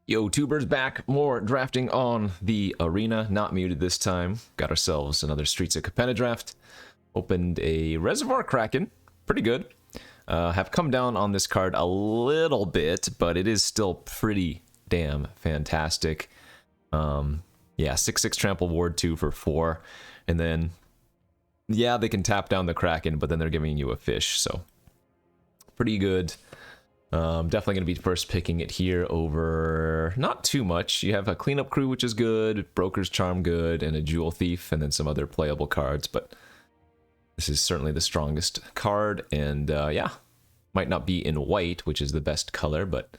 Yo, Tubers back. More drafting on the arena. Not muted this time. Got ourselves another Streets of Capenna draft. Opened a Reservoir Kraken. Pretty good. Have come down on this card a little bit, but it is still pretty damn fantastic. Yeah, 6/6 trample ward 2 for 4. And then, yeah, they can tap down the Kraken, but then they're giving you a fish, so pretty good. Definitely going to be first picking it here over not too much. You have a Cleanup Crew, which is good, Broker's Charm good, and a Jewel Thief, and then some other playable cards, but this is certainly the strongest card, and yeah, might not be in white, which is the best color, but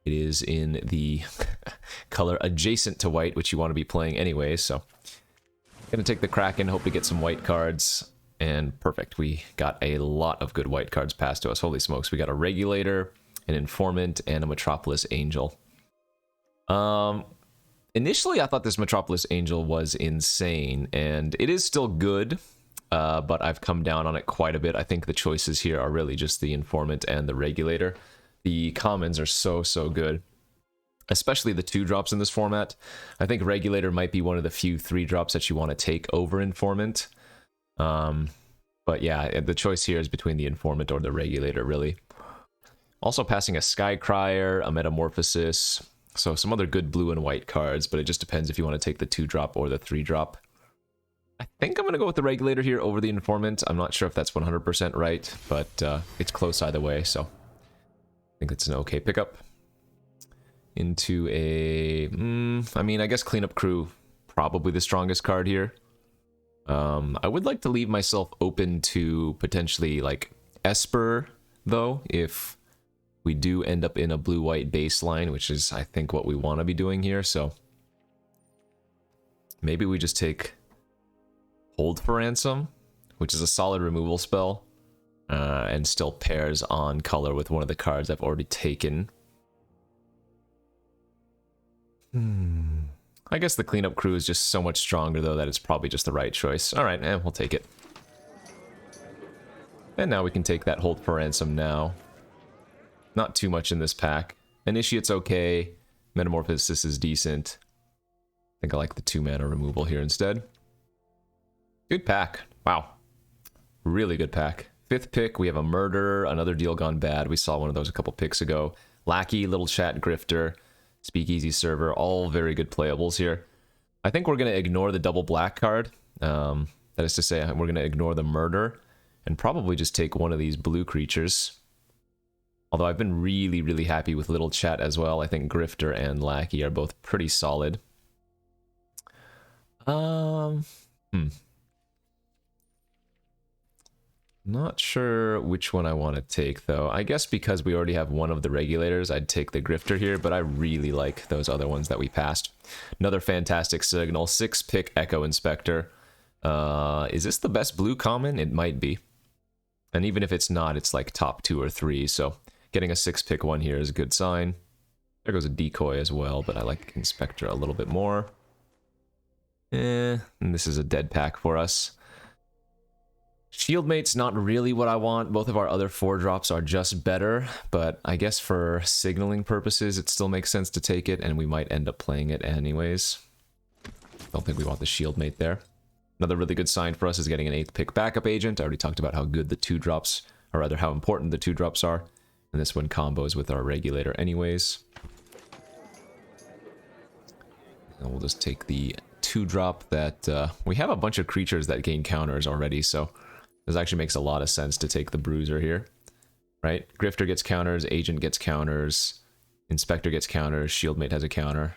it is in the color adjacent to white, which you want to be playing anyway, so gonna take the Kraken, hope to get some white cards, and perfect. We got a lot of good white cards passed to us. Holy smokes, we got a Regulator, an Informant, and a Metropolis Angel. Initially, I thought this Metropolis Angel was insane, and it is still good, but I've come down on it quite a bit. I think the choices here are really just the Informant and the Regulator. The commons are so good, especially the 2-drops in this format. I think Regulator might be one of the few 3-drops that you want to take over Informant. But yeah, the choice here is between the Informant or the Regulator, really. Also passing a Skycrier, a Metamorphosis, so some other good blue and white cards, but it just depends if you want to take the 2-drop or the 3-drop. I think I'm going to go with the Regulator here over the Informant. I'm not sure if that's 100% right, but it's close either way, so I think it's an okay pickup. Into a... I mean, I guess Cleanup Crew, probably the strongest card here. I would like to leave myself open to potentially, like, Esper, though, if we do end up in a blue-white baseline, which is, I think, what we want to be doing here, so maybe we just take Hold for Ransom, which is a solid removal spell, and still pairs on color with one of the cards I've already taken. I guess the Cleanup Crew is just so much stronger, though, that it's probably just the right choice. Alright, we'll take it. And now we can take that Hold for Ransom now. Not too much in this pack. Initiate's okay. Metamorphosis is decent. I think I like the 2-mana removal here instead. Good pack. Wow. Really good pack. 5th pick, we have a Murderer, another Deal Gone Bad. We saw one of those a couple picks ago. Lackey, Little Chat Grifter, Speakeasy Server, all very good playables here. I think we're going to ignore the double black card. That is to say, we're going to ignore the Murder and probably just take one of these blue creatures. Although I've been really happy with Little Chat as well. I think Grifter and Lackey are both pretty solid. Not sure which one I want to take, though. I guess because we already have one of the Regulators, I'd take the Grifter here, but I really like those other ones that we passed. Another fantastic signal. 6-pick Echo Inspector. Is this the best blue common? It might be. And even if it's not, it's like top 2 or 3, so getting a 6-pick one here is a good sign. There goes a Decoy as well, but I like Inspector a little bit more. And this is a dead pack for us. Shieldmate's not really what I want. Both of our other 4-drops are just better, but I guess for signaling purposes, it still makes sense to take it, and we might end up playing it anyways. Don't think we want the Shieldmate there. Another really good sign for us is getting an 8th pick backup agent. I already talked about how good the 2-drops, or rather how important the 2-drops are, and this one combos with our Regulator anyways. And we'll just take the 2-drop that, we have a bunch of creatures that gain counters already, so this actually makes a lot of sense to take the Bruiser here, right? Grifter gets counters, Agent gets counters, Inspector gets counters, Shieldmate has a counter.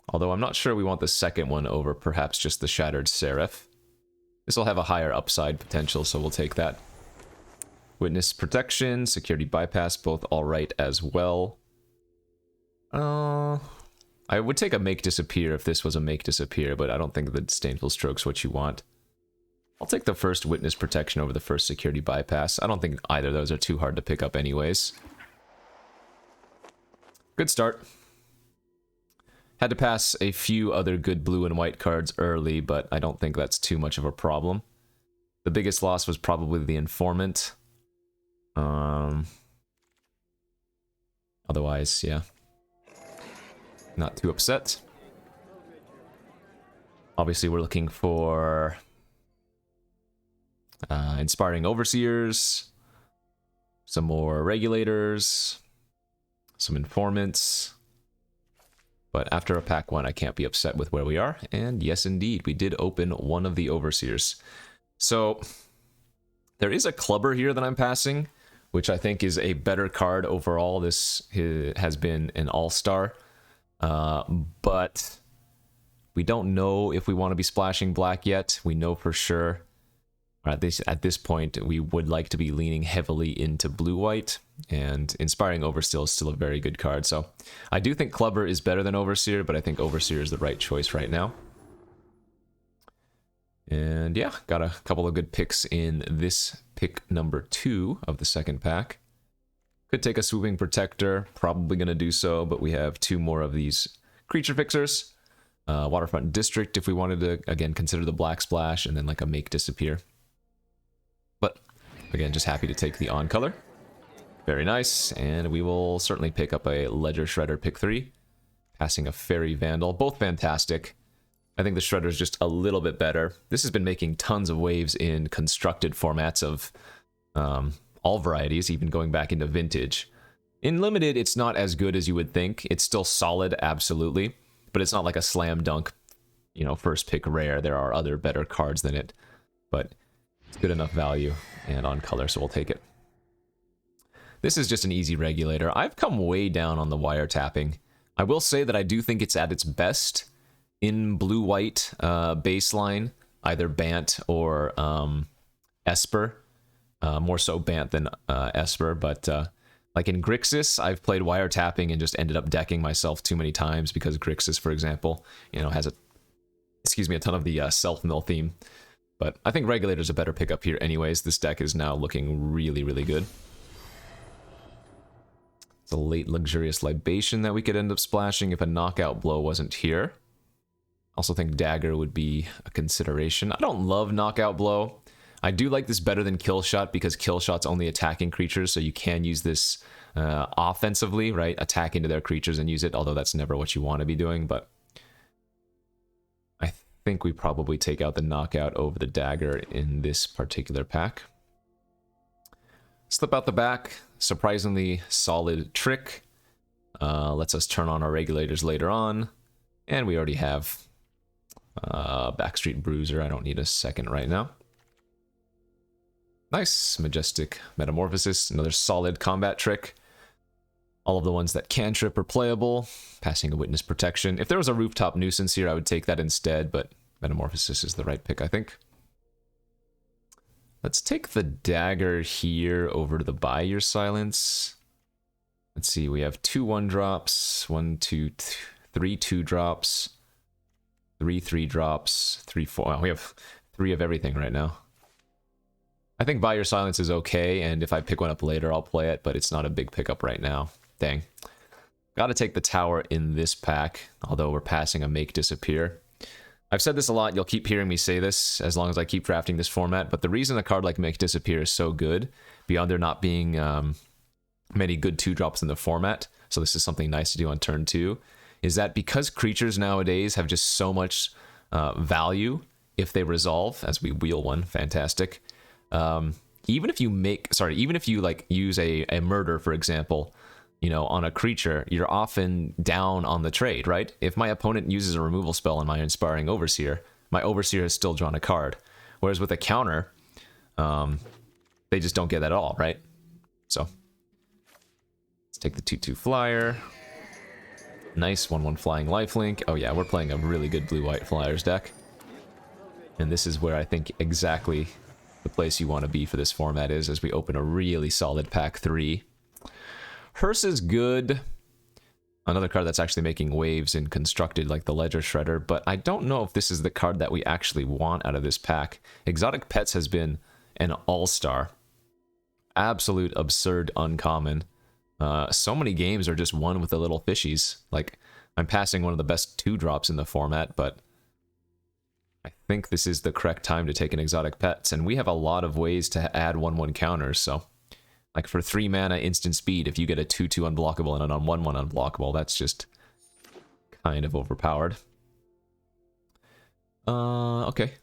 Although I'm not sure we want the second one over perhaps just the Shattered Seraph. This will have a higher upside potential, so we'll take that. Witness Protection, Security Bypass, both alright as well. I would take a Make Disappear if this was a Make Disappear, but I don't think the Disdainful Stroke's what you want. I'll take the first Witness Protection over the first Security Bypass. I don't think either of those are too hard to pick up anyways. Good start. Had to pass a few other good blue and white cards early, but I don't think that's too much of a problem. The biggest loss was probably the Informant. Otherwise, yeah, not too upset. Obviously, we're looking for Inspiring Overseers, some more Regulators, some Informants. But after a pack 1, I can't be upset with where we are. And yes, indeed, we did open one of the Overseers. So there is a Clubber here that I'm passing, which I think is a better card overall. This has been an all-star. But we don't know if we want to be splashing black yet. We know for sure. At this point, we would like to be leaning heavily into blue-white, and Inspiring Overseer is still a very good card. So I do think Clubber is better than Overseer, but I think Overseer is the right choice right now. And yeah, got a couple of good picks in this pick number 2 of the second pack. Could take a Swooping Protector, probably going to do so, but we have 2 more of these Creature Fixers. Waterfront District if we wanted to, again, consider the Black Splash, and then like a Make Disappear. But again, just happy to take the on color. Very nice, and we will certainly pick up a Ledger Shredder pick 3. Passing a Fairy Vandal, both fantastic. I think the Shredder is just a little bit better. This has been making tons of waves in constructed formats of all varieties, even going back into Vintage. In Limited, it's not as good as you would think. It's still solid, absolutely, but it's not like a slam dunk, you know, first pick rare. There are other better cards than it, but it's good enough value and on color, so we'll take it. This is just an easy regulator. I've come way down on the wiretapping. I will say that I do think it's at its best in blue-white baseline, either Bant or Esper. More so Bant than Esper, but like in Grixis, I've played wiretapping and just ended up decking myself too many times because Grixis, for example, you know, has a ton of the self-mill theme. But I think Regulator's a better pickup here anyways. This deck is now looking really, really good. It's a late Luxurious Libation that we could end up splashing if a Knockout Blow wasn't here. Also think Dagger would be a consideration. I don't love Knockout Blow. I do like this better than Kill Shot because Kill Shot's only attacking creatures, so you can use this offensively, right? Attack into their creatures and use it, although that's never what you want to be doing, but I think we probably take out the Knockout over the Dagger in this particular pack. Slip out the back, surprisingly solid trick. Lets us turn on our Regulators later on, and we already have Backstreet Bruiser. I don't need a second right now. Nice. Majestic Metamorphosis, another solid combat trick. All of the ones that cantrip are playable. Passing a Witness Protection. If there was a Rooftop Nuisance here, I would take that instead, but Metamorphosis is the right pick, I think. Let's take the Dagger here over to the Buy Your Silence. Let's see, we have 2 1-drops, 1, 2, 3 2-drops, 3 3-drops, 3 4. Wow, we have 3 of everything right now. I think Buy Your Silence is okay, and if I pick one up later, I'll play it, but it's not a big pickup right now. Dang. Gotta take the Tower in this pack, although we're passing a Make Disappear. I've said this a lot, you'll keep hearing me say this as long as I keep drafting this format, but the reason a card like Make Disappear is so good, beyond there not being many good 2-drops in the format, so this is something nice to do on turn 2, is that because creatures nowadays have just so much value if they resolve, as we wheel one, fantastic. Even if you like use a murder, for example, you know, on a creature, you're often down on the trade, right? If my opponent uses a removal spell on my Inspiring Overseer, my Overseer has still drawn a card. Whereas with a counter, they just don't get that at all, right? So let's take the 2/2 flyer. Nice 1/1 flying lifelink. Oh yeah, we're playing a really good blue-white flyers deck. And this is where I think exactly the place you want to be for this format is, as we open a really solid pack 3. Hearse is good. Another card that's actually making waves in constructed like the Ledger Shredder, but I don't know if this is the card that we actually want out of this pack. Exotic Pets has been an all-star. Absolute absurd uncommon. So many games are just won with the little fishies. Like, I'm passing one of the best 2-drops in the format, but I think this is the correct time to take an Exotic Pets, and we have a lot of ways to add 1/1 counters, so Like for 3 mana instant speed, if you get a 2/2 unblockable and an 1/1 unblockable, that's just kind of overpowered. Okay.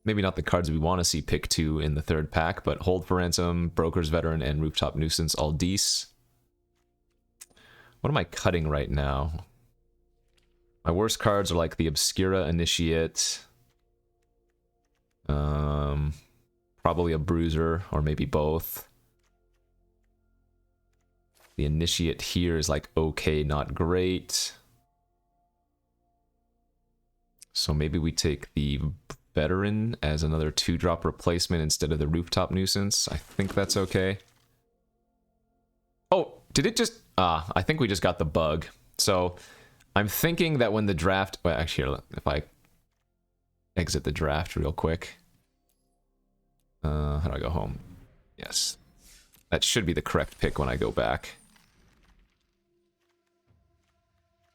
Maybe not the cards we want to see pick 2 in the 3rd pack, but Hold for Ransom, Broker's Veteran, and Rooftop Nuisance all dece. What am I cutting right now? My worst cards are like the Obscura Initiate, probably a Bruiser, or maybe both. The Initiate here is like okay, not great. So maybe we take the Veteran as another 2-drop replacement instead of the Rooftop Nuisance. I think that's okay. Oh, did it just... I think we just got the bug. So I'm thinking that when the draft... Well, actually, here, if I exit the draft real quick. How do I go home? Yes. That should be the correct pick when I go back.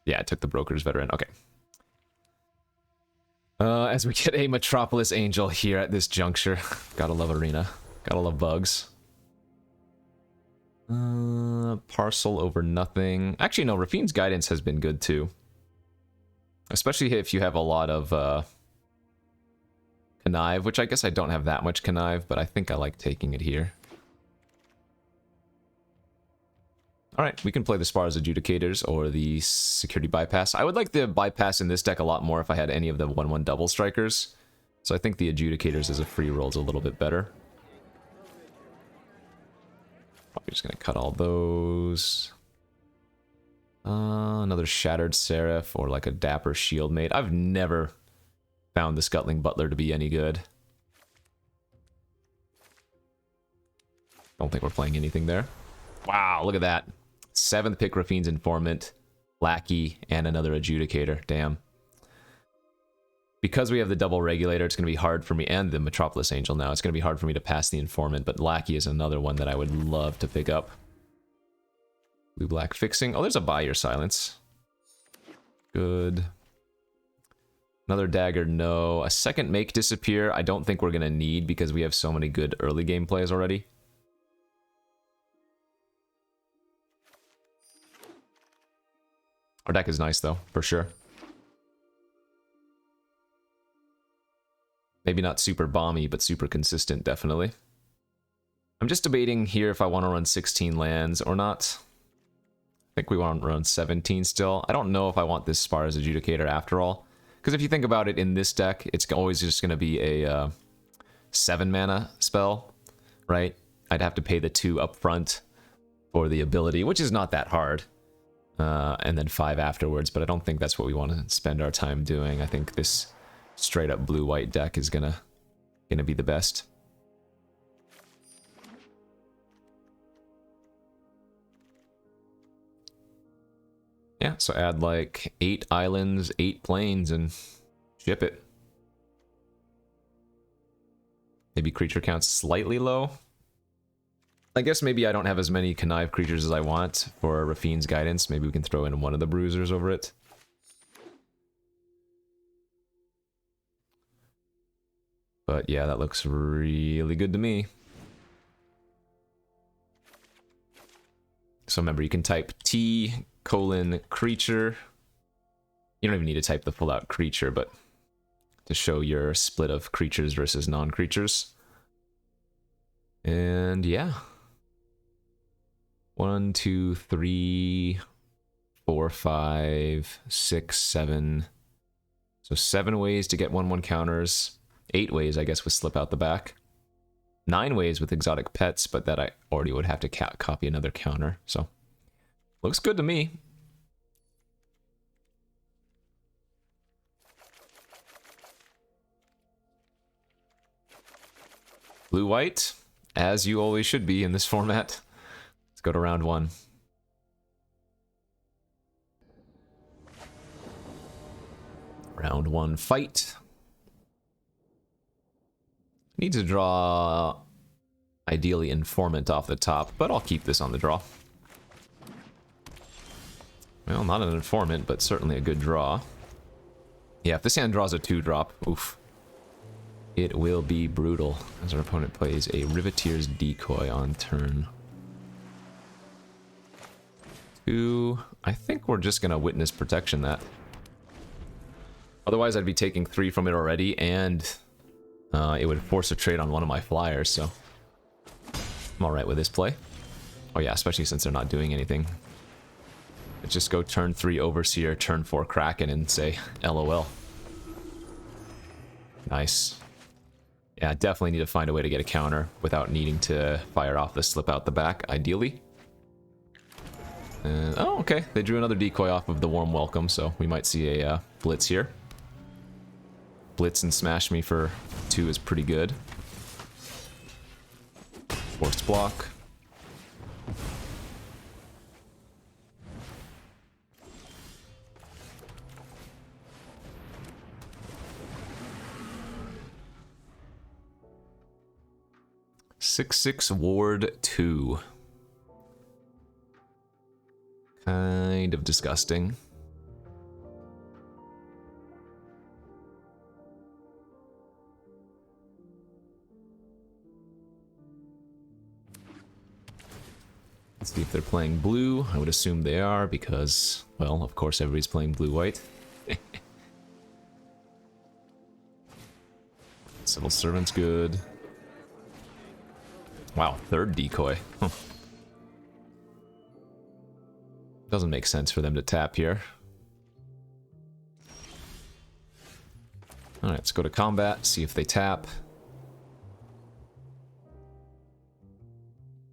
Yeah, I took the Broker's Veteran. Okay. As we get a Metropolis Angel here at this juncture. Gotta love Arena. Gotta love bugs. Parcel over nothing. Actually, no, Rafine's Guidance has been good too. Especially if you have a lot of Connive, which I guess I don't have that much Connive, but I think I like taking it here. Alright, we can play the Spar's Adjudicators or the Security Bypass. I would like the Bypass in this deck a lot more if I had any of the 1/1 double strikers. So I think the Adjudicators as a free roll is a little bit better. Probably just gonna cut all those. Another Shattered Seraph or like a Dapper Shieldmate. I've never found the Scuttling Butler to be any good. Don't think we're playing anything there. Wow, look at that. 7th pick Rafine's Informant, Lackey, and another Adjudicator. Damn. Because we have the double regulator, it's going to be hard for me, and the Metropolis Angel now, it's going to be hard for me to pass the Informant, but Lackey is another one that I would love to pick up. Blue-black fixing. Oh, there's a Buy Your Silence. Good. Another Dagger, no. A second Make Disappear, I don't think we're going to need because we have so many good early game plays already. Our deck is nice, though, for sure. Maybe not super bomby, but super consistent, definitely. I'm just debating here if I want to run 16 lands or not. I think we want to run 17 still. I don't know if I want this Spar's Adjudicator after all. Because if you think about it, in this deck, it's always just going to be a 7-mana spell, right? I'd have to pay the 2 up front for the ability, which is not that hard. And then 5 afterwards, but I don't think that's what we want to spend our time doing. I think this straight up blue-white deck is gonna be the best. Yeah, so add like 8 islands, 8 plains, and ship it. Maybe creature count's slightly low. I guess maybe I don't have as many Connive creatures as I want for Rafine's Guidance. Maybe we can throw in one of the Bruisers over it. But yeah, that looks really good to me. So remember, you can type T:, creature. You don't even need to type the full out creature, but to show your split of creatures versus non-creatures. And yeah. 1, 2, 3, 4, 5, 6, 7. So 7 ways to get 1/1 counters. 8 ways, I guess, with Slip Out the Back. 9 ways with Exotic Pets, but that I already would have to copy another counter. So, looks good to me. Blue-white, as you always should be in this format. Let's go to round 1. Round 1 fight. Need to draw, ideally, Informant off the top, but I'll keep this on the draw. Well, not an Informant, but certainly a good draw. Yeah, if this hand draws a 2-drop, oof. It will be brutal, as our opponent plays a Riveteer's Decoy on turn 2. I think we're just going to witness protection that. Otherwise, I'd be taking 3 from it already, and it would force a trade on one of my flyers, so I'm alright with this play. Oh yeah, especially since they're not doing anything. Let's just go turn 3 Overseer, turn 4 Kraken, and say LOL. Nice. Yeah, definitely need to find a way to get a counter without needing to fire off the slip out the back, ideally. And, oh, okay. They drew another decoy off of the warm welcome, so we might see a blitz here. Blitz and smash me for 2 is pretty good. Forced block. Six Ward 2. Kind of disgusting. Let's see if they're playing blue. I would assume they are because, well, of course everybody's playing blue-white. Civil Servant's good. Wow, 3rd decoy. Huh. Doesn't make sense for them to tap here. Alright, let's go to combat, see if they tap.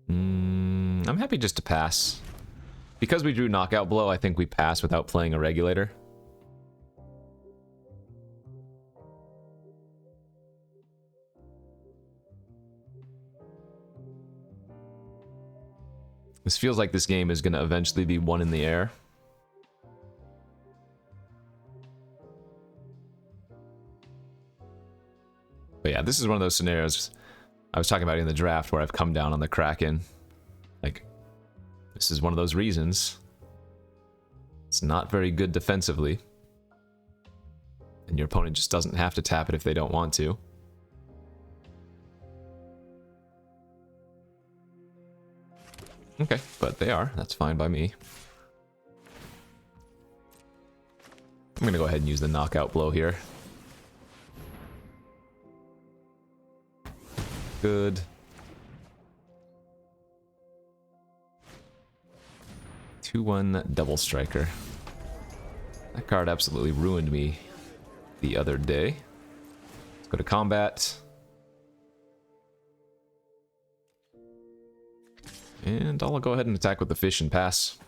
I'm happy just to pass. Because we drew Knockout Blow, I think we pass without playing a regulator. This feels like this game is going to eventually be one in the air. But yeah, this is one of those scenarios I was talking about in the draft where I've come down on the Kraken. Like, this is one of those reasons. It's not very good defensively. And your opponent just doesn't have to tap it if they don't want to. Okay, but they are. That's fine by me. I'm gonna go ahead and use the knockout blow here. Good. 2-1 Double Striker. That card absolutely ruined me the other day. Let's go to combat. And I'll go ahead and attack with the fish and pass.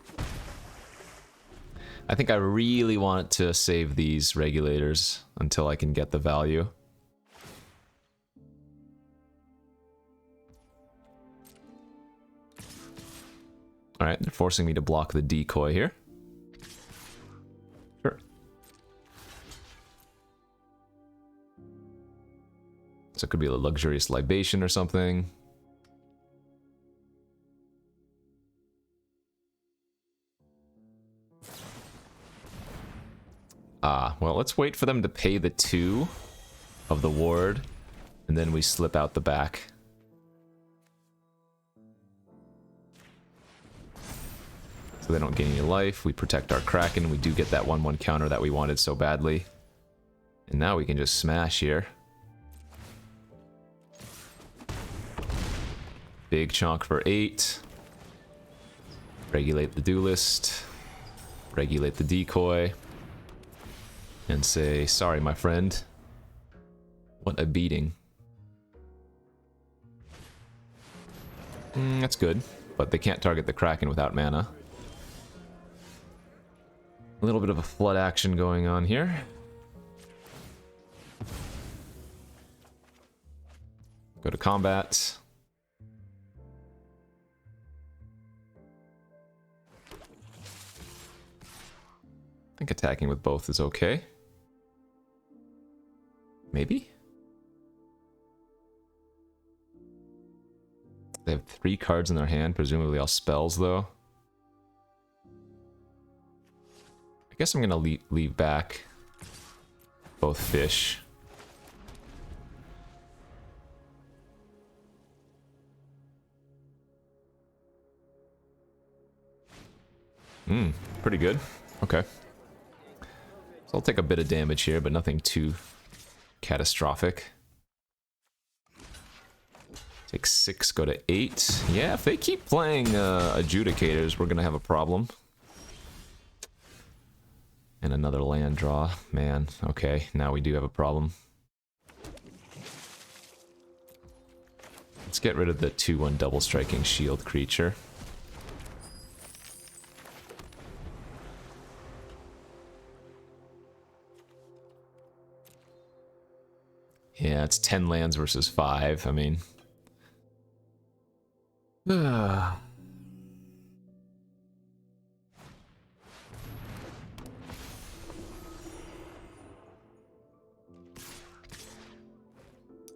I think I really want to save these regulators until I can get the value. Alright, they're forcing me to block the decoy here. Sure. So it could be a luxurious libation or something. Well, let's wait for them to pay the 2 of the ward, and then we slip out the back. So they don't gain any life. We protect our Kraken. We do get that 1/1 counter that we wanted so badly. And now we can just smash here. Big chunk for 8. Regulate the duelist. Regulate the decoy. And say, sorry, my friend. What a beating. That's good, but they can't target the Kraken without mana. A little bit of a flood action going on here. Go to combat. I think attacking with both is okay. Maybe? They have 3 cards in their hand, presumably all spells though. I guess I'm gonna leave back both fish. Pretty good. Okay. So I'll take a bit of damage here, but nothing too catastrophic. Take 6, go to 8. Yeah, if they keep playing Adjudicators, we're gonna have a problem. And another land draw. Man, okay, now we do have a problem. Let's get rid of the 2/1 double striking shield creature. Yeah, it's 10 lands versus 5. I mean... I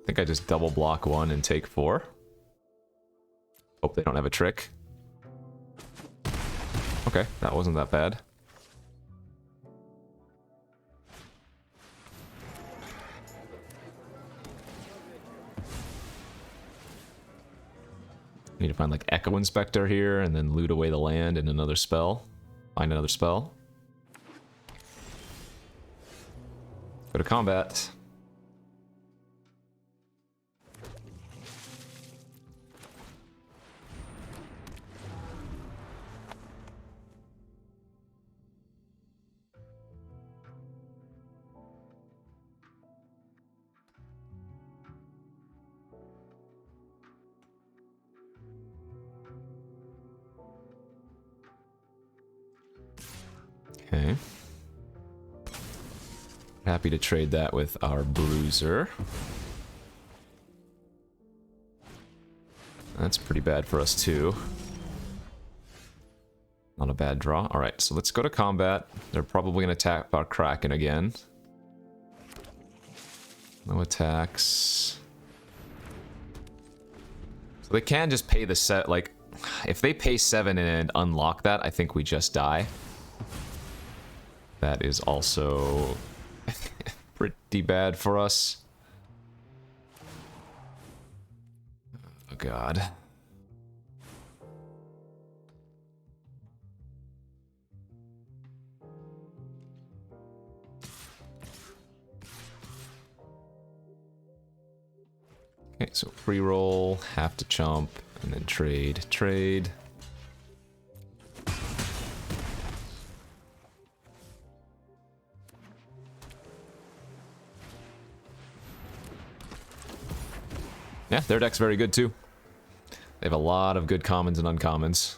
think I just double block 1 and take 4. Hope they don't have a trick. Okay, that wasn't that bad. Need to find like Echo Inspector here and then loot away the land and another spell. Find another spell. Go to combat. Okay. Happy to trade that with our Bruiser. That's pretty bad for us too. Not a bad draw. Alright, so let's go to combat. They're probably going to attack our Kraken again. No attacks. So they can just pay the set, like, if they pay 7 and unlock that, I think we just die. That is also pretty bad for us. Oh god. Okay, so free roll, have to chump, and then trade. Trade. Yeah, their deck's very good too. They have a lot of good commons and uncommons.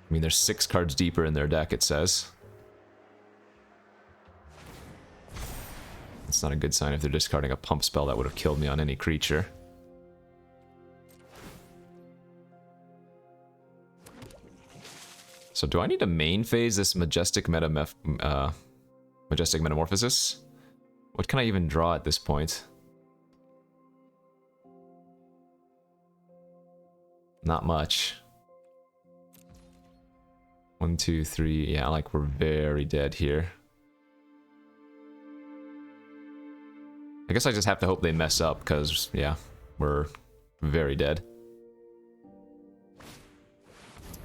I mean, they're 6 cards deeper in their deck, it says. It's not a good sign if they're discarding a pump spell that would have killed me on any creature. So do I need to main phase this Majestic Metamorphosis? What can I even draw at this point? Not much. 1, 2, 3. Yeah, like we're very dead here. I guess I just have to hope they mess up, because, yeah, we're very dead.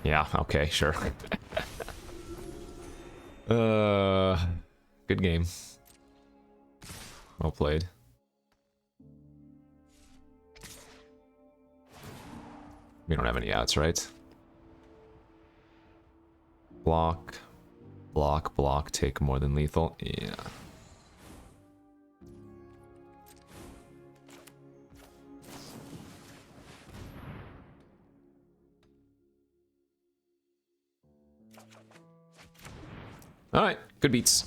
Yeah, okay, sure. Good game. Well played. We don't have any outs, right? Block, block, block, take more than lethal. Yeah. Alright, good beats.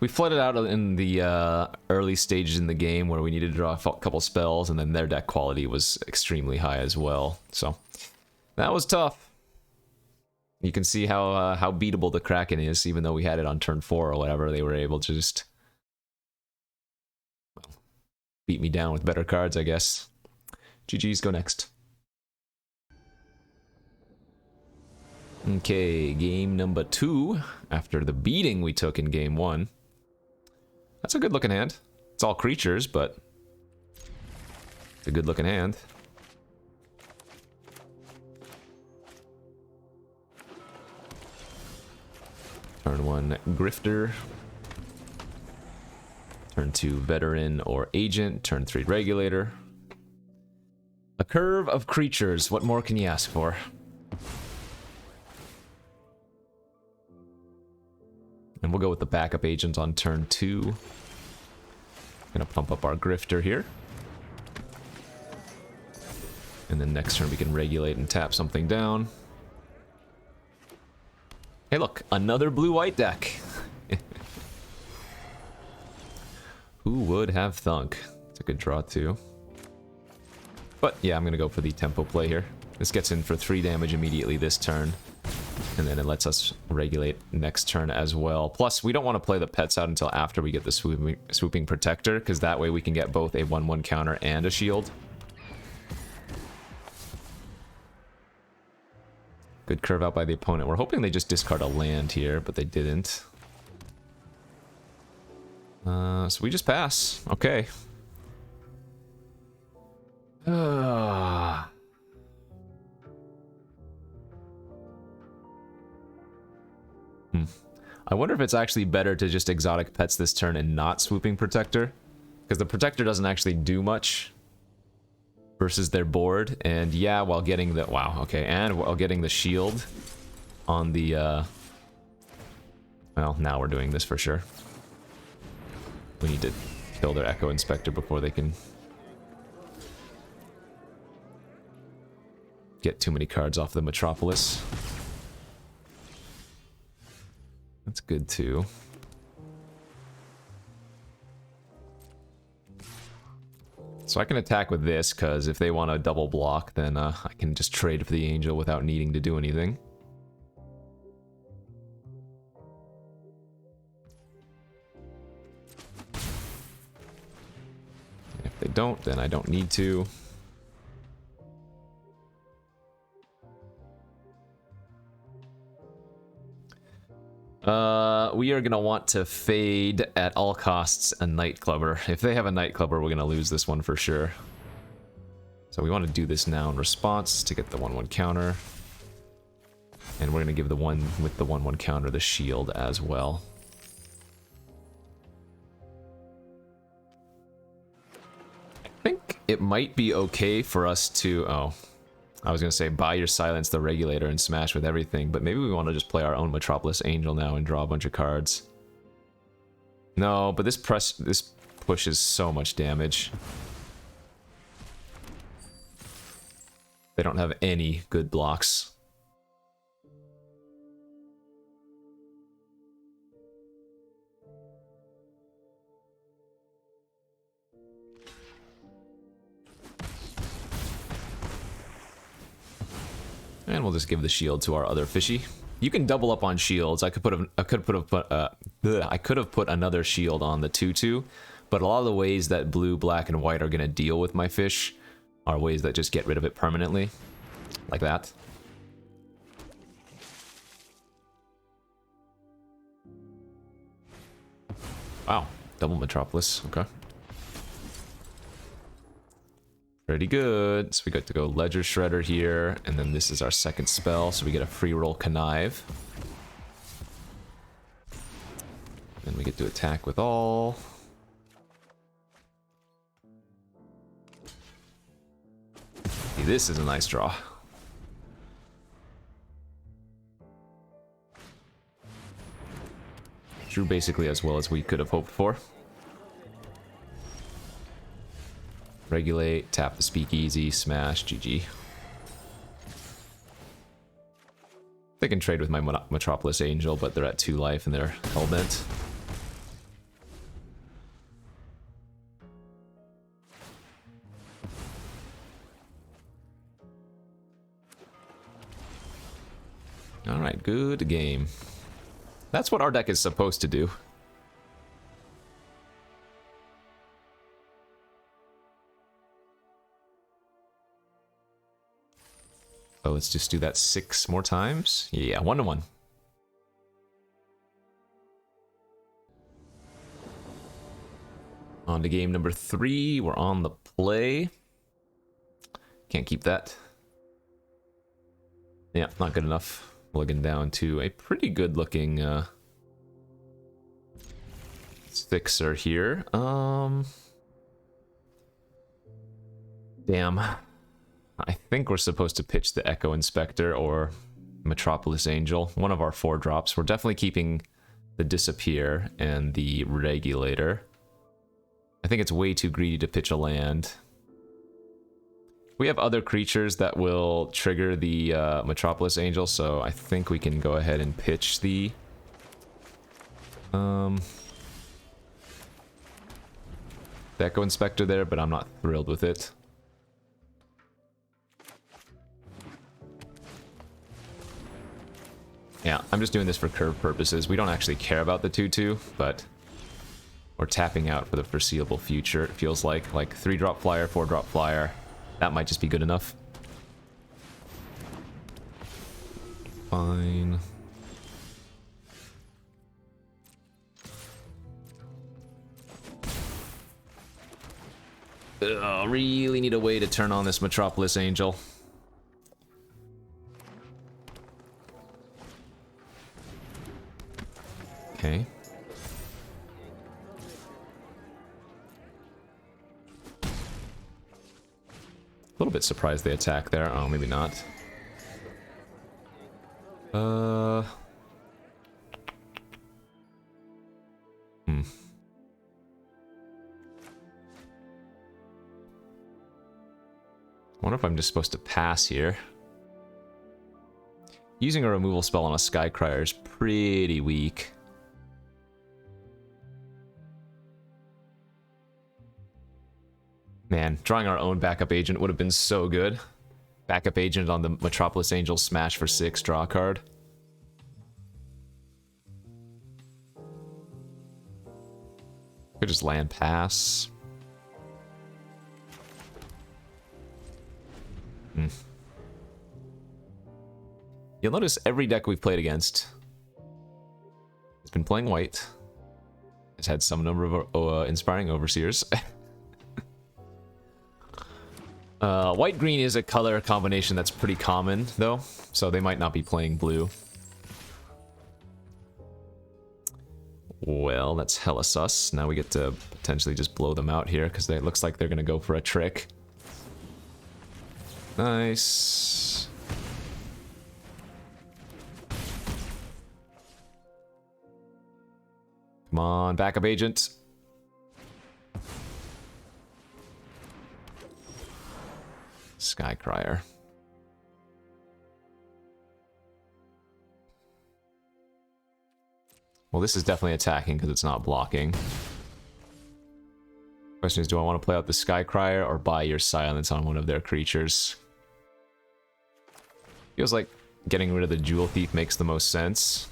We flooded out in the early stages in the game where we needed to draw a couple spells, and then their deck quality was extremely high as well. So that was tough. You can see how beatable the Kraken is, even though we had it on turn 4 or whatever. They were able to just, well, beat me down with better cards, I guess. GG's, go next. Okay, game number 2, after the beating we took in game 1. That's a good looking hand. It's all creatures, but it's a good looking hand. Turn 1 Grifter. Turn 2 Veteran or Agent. Turn 3 Regulator. A curve of creatures. What more can you ask for? And we'll go with the backup agent on turn 2. Gonna pump up our Grifter here. And then next turn we can regulate and tap something down. Hey look, another blue-white deck. Who would have thunk? It's a good draw too. But yeah, I'm gonna go for the tempo play here. This gets in for 3 damage immediately this turn. And then it lets us regulate next turn as well. Plus, we don't want to play the pets out until after we get the swooping protector, because that way we can get both a 1/1 counter and a shield. Good curve out by the opponent. We're hoping they just discard a land here, but they didn't. So we just pass. Okay. I wonder if it's actually better to just exotic pets this turn and not swooping protector, because the protector doesn't actually do much versus their board. And yeah, while getting the and while getting the shield on the well, now we're doing this for sure. We need to kill their Echo Inspector before they can get too many cards off the Metropolis. That's good too. So I can attack with this, because if they want to double block, then I can just trade for the Angel without needing to do anything. And if they don't, then I don't need to. We are gonna want to fade at all costs a Nightclubber. If they have a Nightclubber, we're gonna lose this one for sure. So we want to do this now in response to get the 1/1 counter. And we're gonna give the one with the 1/1 counter the shield as well. I think it might be okay for us to... Oh, I was going to say, buy your silence the regulator and smash with everything, but maybe we want to just play our own Metropolis Angel now and draw a bunch of cards. No, but this pushes so much damage. They don't have any good blocks. And we'll just give the shield to our other fishy. You can double up on shields. I could have put another shield on the 2/2, but a lot of the ways that blue, black, and white are going to deal with my fish are ways that just get rid of it permanently, like that. Wow, double Metropolis. Okay. Pretty good. So we got to go Ledger Shredder here, and then this is our second spell, so we get a free roll Connive. Then we get to attack with all. See, this is a nice draw. Drew basically as well as we could have hoped for. Regulate, tap the Speakeasy, smash, GG. They can trade with my Metropolis Angel, but they're at 2 life and they're hellbent. Alright, good game. That's what our deck is supposed to do. So let's just do that 6 more times. Yeah, 1-1. On to game number 3. We're on the play. Can't keep that. Yeah, not good enough. Looking down to a pretty good looking Sixer here. Damn. I think we're supposed to pitch the Echo Inspector or Metropolis Angel. One of our 4 drops. We're definitely keeping the Disappear and the Regulator. I think it's way too greedy to pitch a land. We have other creatures that will trigger the Metropolis Angel, so I think we can go ahead and pitch the... the Echo Inspector there, but I'm not thrilled with it. Yeah, I'm just doing this for curve purposes. We don't actually care about the 2/2, but we're tapping out for the foreseeable future, it feels like. Like 3-drop flyer, 4-drop flyer. That might just be good enough. Fine. Ugh, really need a way to turn on this Metropolis Angel. Okay. A little bit surprised they attack there. Oh, maybe not. I wonder if I'm just supposed to pass here. Using a removal spell on a Skycrier is pretty weak. Man, drawing our own backup agent would have been so good. Backup agent on the Metropolis Angel, smash for 6, draw a card. Could just land pass. You'll notice every deck we've played against has been playing white. It's had some number of Inspiring Overseers. White-green is a color combination that's pretty common, though, so they might not be playing blue. Well, that's hella sus. Now we get to potentially just blow them out here, because it looks like they're going to go for a trick. Nice. Come on, backup agent. Skycrier. Well, this is definitely attacking because it's not blocking. Question is, do I want to play out the Skycrier or buy your silence on one of their creatures? Feels like getting rid of the Jewel Thief makes the most sense.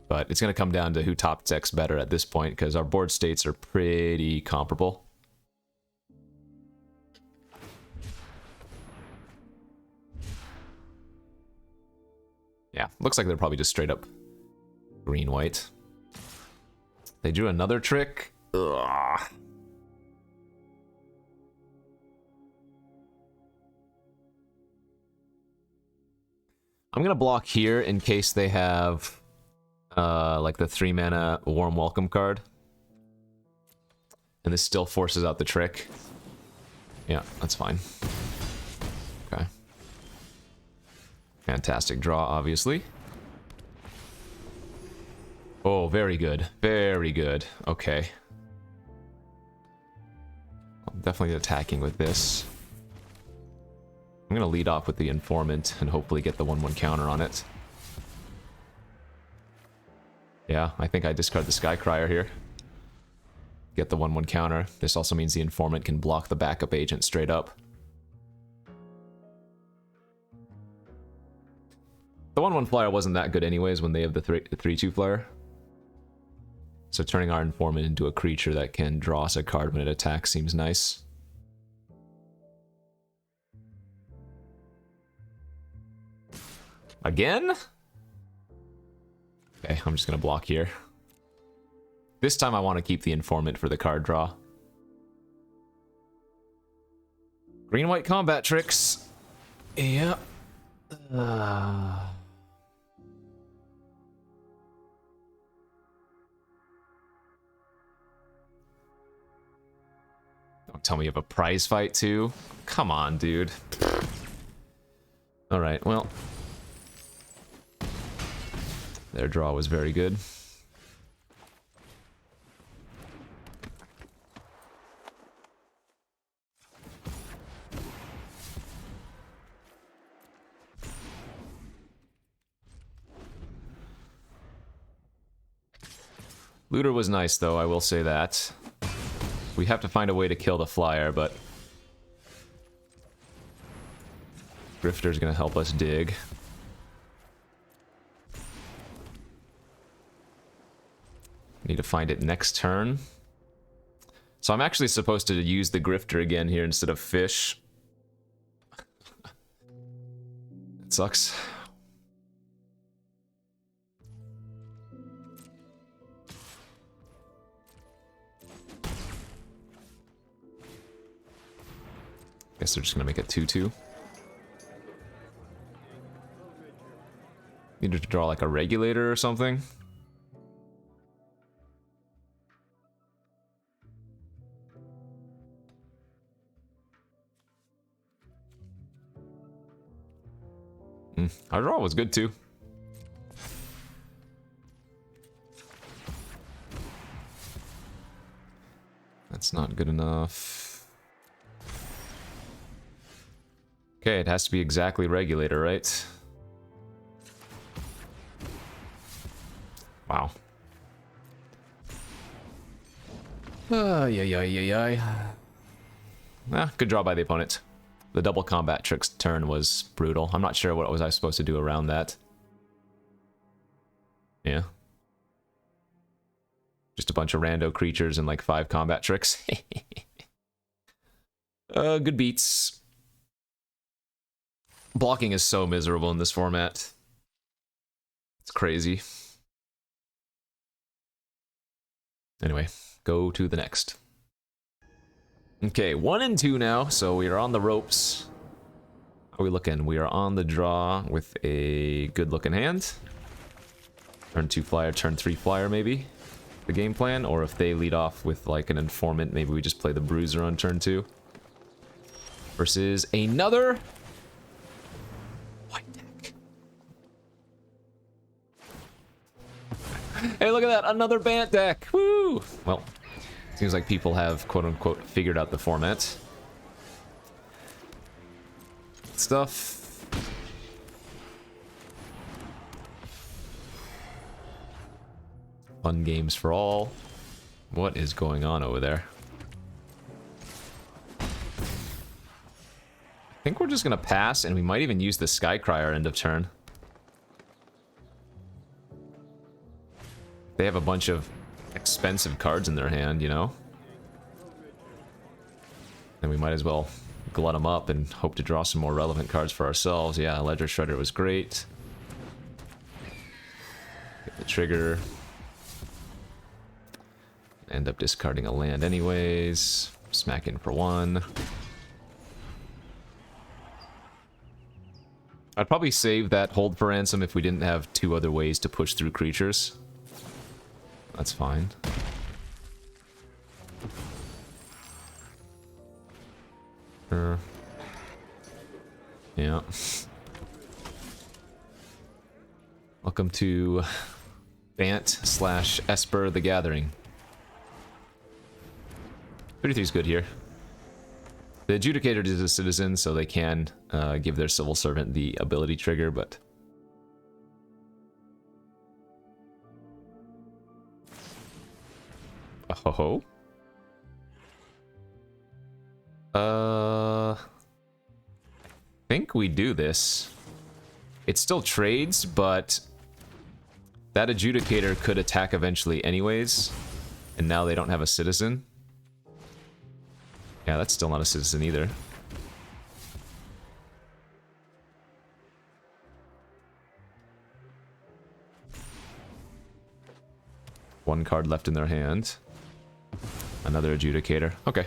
But it's going to come down to who top decks better at this point, because our board states are pretty comparable. Yeah, looks like they're probably just straight up green-white. They drew another trick. Ugh. I'm gonna block here in case they have like the 3-mana Warm Welcome card. And this still forces out the trick. Yeah, that's fine. Okay. Fantastic draw, obviously. Oh, very good. Very good. Okay. I'm definitely attacking with this. I'm gonna lead off with the Informant and hopefully get the 1/1 counter on it. Yeah, I think I discard the Skycrier here. Get the 1/1 counter. This also means the Informant can block the backup agent straight up. The 1/1 flyer wasn't that good anyways when they have the 3/2 flyer. So turning our Informant into a creature that can draw us a card when it attacks seems nice. Again? Okay, I'm just gonna block here. This time I want to keep the Informant for the card draw. Green-white combat tricks. Yeah. I'm tell me you have a prize fight too? Come on, dude. Alright, well. Their draw was very good. Looter was nice, though, I will say that. We have to find a way to kill the flyer, but... Grifter's gonna help us dig. Need to find it next turn. So I'm actually supposed to use the Grifter again here instead of Fish. It sucks. Guess they're just gonna make it 2-2. Needed to draw like a regulator or something. Our draw was good too. That's not good enough. Okay, it has to be exactly regulator, right? Wow. Good draw by the opponent. The double combat tricks turn was brutal. I'm not sure what was I supposed to do around that. Yeah. Just a bunch of rando creatures and like 5 combat tricks. Good beats. Blocking is so miserable in this format. It's crazy. Anyway, go to the next. Okay, 1 and 2 now, so we are on the ropes. How are we looking? We are on the draw with a good looking hand. Turn 2 flyer, turn 3 flyer maybe. The game plan, or if they lead off with like an informant, maybe we just play the bruiser on turn 2. Versus another white deck. Hey, look at that, another Bant deck. Woo! Well, seems like people have quote-unquote figured out the format. Stuff. Fun games for all. What is going on over there? I think we're just gonna pass, and we might even use the Skycrier end of turn. They have a bunch of expensive cards in their hand, you know? And we might as well glut them up and hope to draw some more relevant cards for ourselves. Yeah, Ledger Shredder was great. Get the trigger. End up discarding a land anyways. Smack in for 1. I'd probably save that hold for ransom if we didn't have 2 other ways to push through creatures. That's fine. Yeah. Welcome to Bant/Esper the Gathering. 33 is good here. The Adjudicator is a citizen, so they can give their Civil Servant the ability trigger, but... Oh. I think we do this. It still trades, but that Adjudicator could attack eventually anyways, and now they don't have a citizen. Yeah, that's still not a citizen either. One card left in their hand. Another Adjudicator. Okay.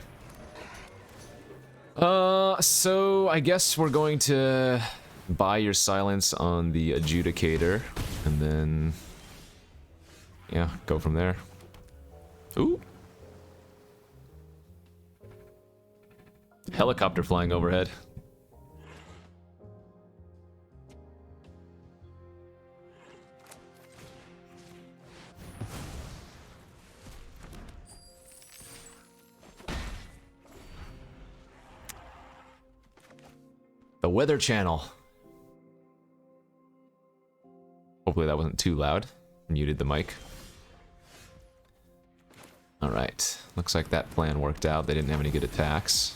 So I guess we're going to buy your silence on the Adjudicator, and then... yeah, go from there. Ooh. Helicopter flying overhead. The Weather Channel. Hopefully that wasn't too loud. Muted the mic. Alright. Looks like that plan worked out. They didn't have any good attacks.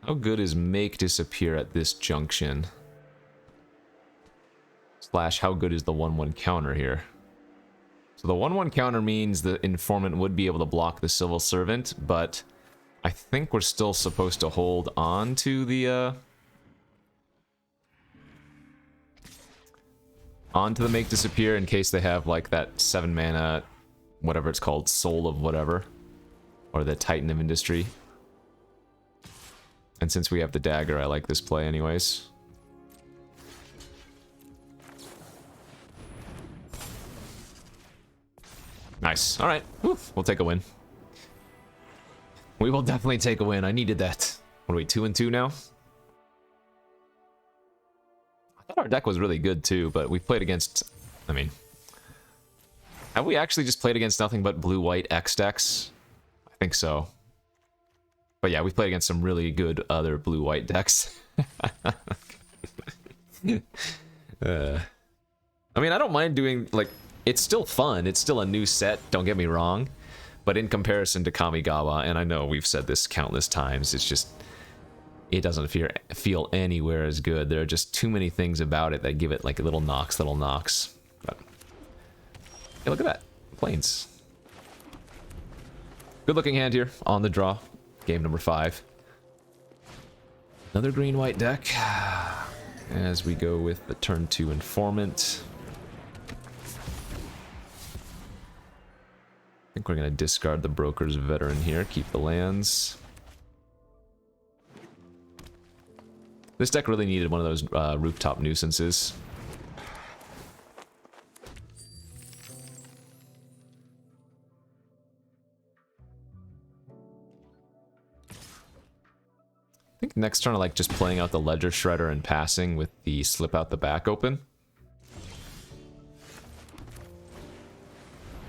How good is Make Disappear at this junction? Slash, how good is the 1/1 counter here? So the 1/1 counter means the Informant would be able to block the Civil Servant, but I think we're still supposed to hold on to the, onto the Make Disappear in case they have, like, that 7 mana, whatever it's called, Soul of whatever. Or the Titan of Industry. And since we have the dagger, I like this play anyways. Nice. Alright. We'll take a win. We will definitely take a win. I needed that. What are we, 2-2 now? I thought our deck was really good too, but we played against... I mean... Have we actually just played against nothing but blue-white X decks? I think so. But yeah, we played against some really good other blue-white decks. I mean, I don't mind doing, like... It's still fun. It's still a new set, don't get me wrong. But in comparison to Kamigawa, and I know we've said this countless times, it's just... It doesn't feel anywhere as good. There are just too many things about it that give it, like, little knocks. But, hey, look at that. Planes. Good looking hand here on the draw. Game number 5. Another green-white deck. As we go with the turn 2 Informant. I think we're going to discard the Broker's Veteran here. Keep the lands. This deck really needed one of those rooftop nuisances. I think next turn I like just playing out the Ledger Shredder and passing with the Slip Out the Back open.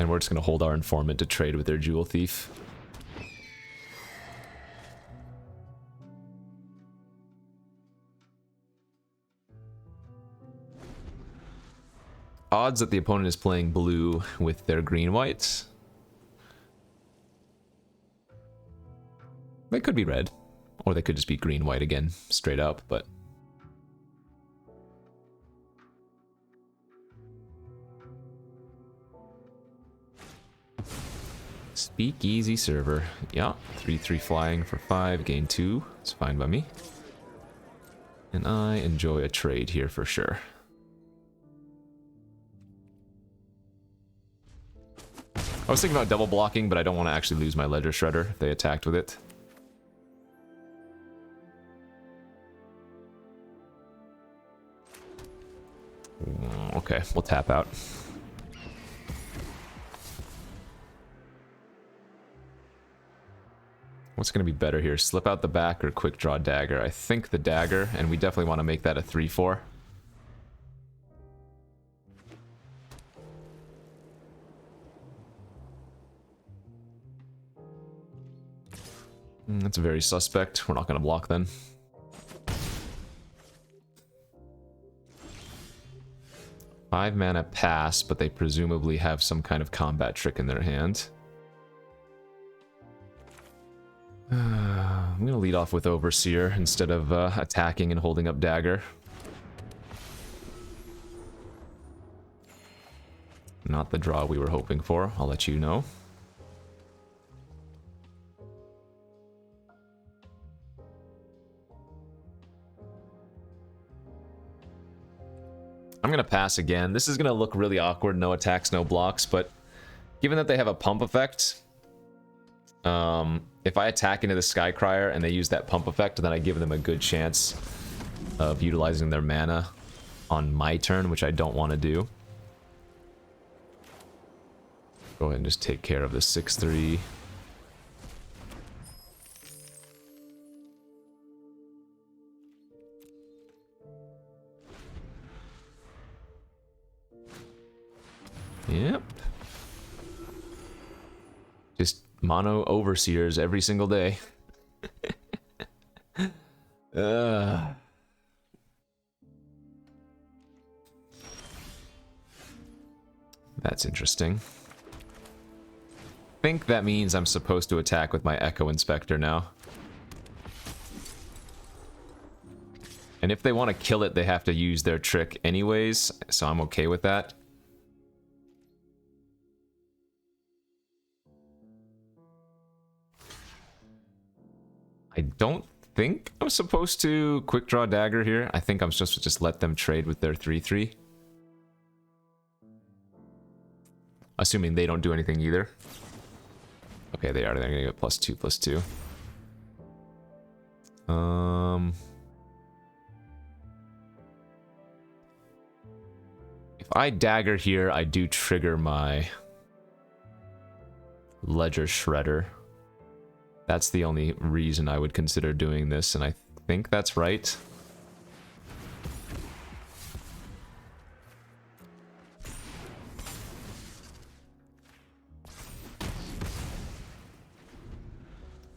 And we're just going to hold our Informant to trade with their Jewel Thief. Odds that the opponent is playing blue with their green-white. They could be red. Or they could just be green-white again, straight up, but... Speakeasy Server. Yeah, 3/3 flying for 5, gain 2. It's fine by me. And I enjoy a trade here for sure. I was thinking about double blocking, but I don't want to actually lose my Ledger Shredder if they attacked with it. Okay, we'll tap out. What's going to be better here? Slip Out the Back or Quick Draw Dagger? I think the Dagger, and we definitely want to make that a 3/4. That's very suspect. We're not going to block then. Five mana pass, but they presumably have some kind of combat trick in their hand. I'm going to lead off with Overseer instead of attacking and holding up Dagger. Not the draw we were hoping for, I'll let you know. I'm going to pass again. This is going to look really awkward, no attacks, no blocks, but given that they have a pump effect, if I attack into the Skycrier and they use that pump effect, then I give them a good chance of utilizing their mana on my turn, which I don't want to do. Go ahead and just take care of the 6/3. Yep. Just mono overseers every single day. That's interesting. I think that means I'm supposed to attack with my Echo Inspector now. And if they want to kill it, they have to use their trick anyways, so I'm okay with that. I don't think I'm supposed to quick draw dagger here. I think I'm supposed to just let them trade with their 3/3. Assuming they don't do anything either. Okay, they are. They're gonna get +2/+2. If I dagger here, I do trigger my Ledger Shredder. That's the only reason I would consider doing this, and I think that's right.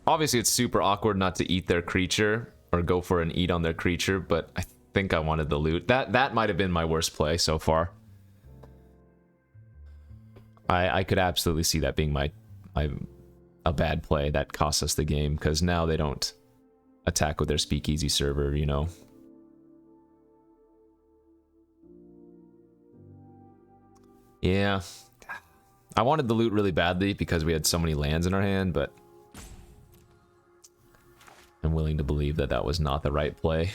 Obviously, it's super awkward not to eat their creature, or go for an eat on their creature, but I think I wanted the loot. That might have been my worst play so far. I could absolutely see that being a bad play that costs us the game, because now they don't attack with their speakeasy server, you know. Yeah. I wanted the loot really badly because we had so many lands in our hand, but I'm willing to believe that that was not the right play.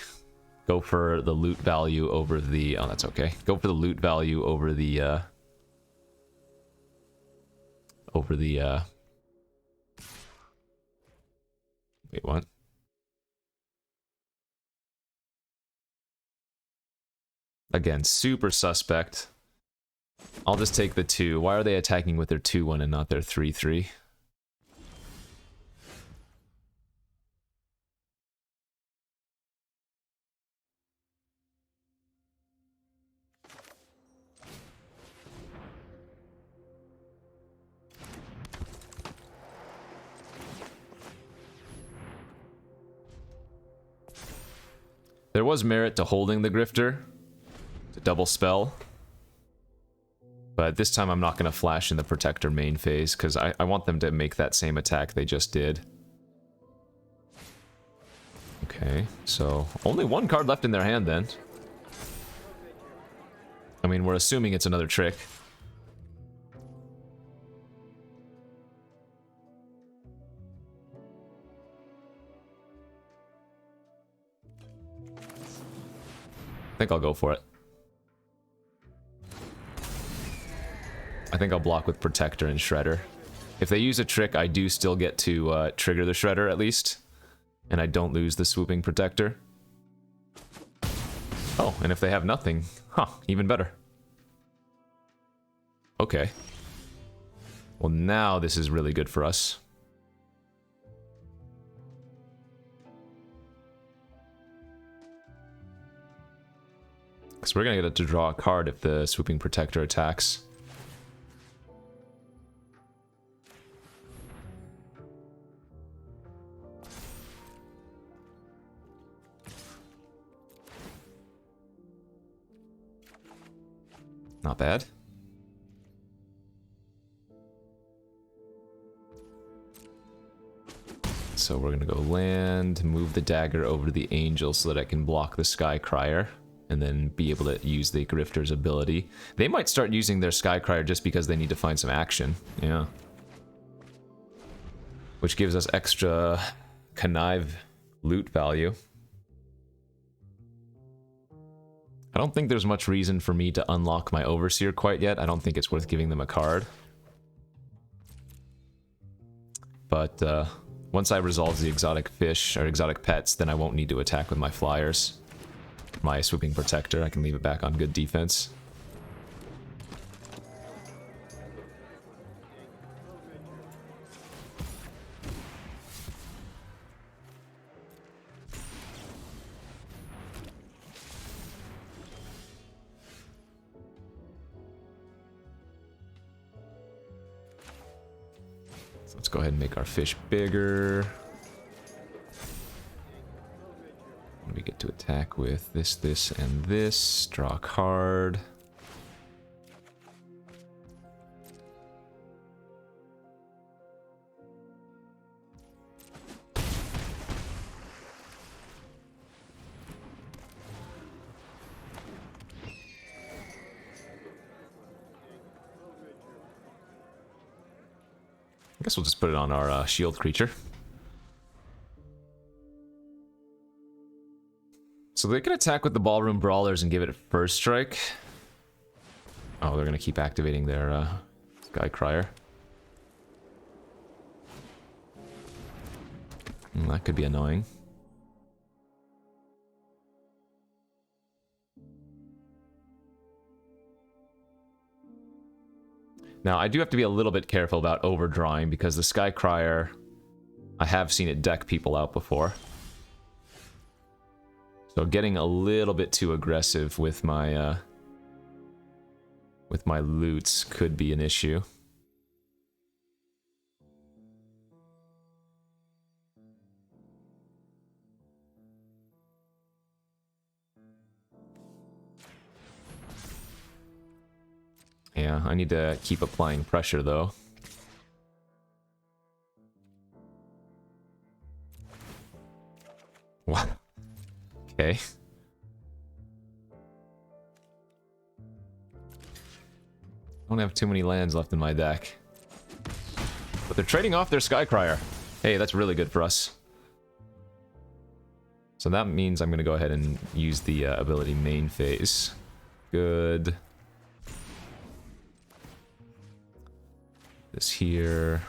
Go for the loot value over the... Oh, that's okay. Go for the loot value over the... Wait, what? Again, super suspect. I'll just take the 2. Why are they attacking with their 2/1 and not their 3/3? There was merit to holding the Grifter to double spell. But this time I'm not going to flash in the Protector main phase, because I want them to make that same attack they just did. Okay, so only 1 card left in their hand then. I mean, we're assuming it's another trick. I think I'll go for it. I think I'll block with Protector and Shredder. If they use a trick, I do still get to trigger the Shredder at least. And I don't lose the Swooping Protector. Oh, and if they have nothing, huh, even better. Okay. Well, now this is really good for us. Because we're going to get to draw a card if the Swooping Protector attacks. Not bad. So we're going to go land, move the dagger over to the angel so that I can block the Sky Crier. And then be able to use the Grifter's ability. They might start using their Sky Crier just because they need to find some action. Yeah. Which gives us extra connive loot value. I don't think there's much reason for me to unlock my Overseer quite yet. I don't think it's worth giving them a card. But once I resolve the exotic fish or exotic pets, then I won't need to attack with my flyers. My Swooping Protector, I can leave it back on good defense. So let's go ahead and make our fish bigger. We get to attack with this, this, and this. Draw a card. I guess we'll just put it on our shield creature. So they can attack with the Ballroom Brawlers and give it a first strike. Oh, they're going to keep activating their Sky Crier. That could be annoying. Now, I do have to be a little bit careful about overdrawing because the Sky Crier, I have seen it deck people out before. So getting a little bit too aggressive with my loots could be an issue. Yeah, I need to keep applying pressure though. What? Okay. I don't have too many lands left in my deck. But they're trading off their Sky Crier. Hey, that's really good for us. So that means I'm going to go ahead and use the ability main phase. Good. This here.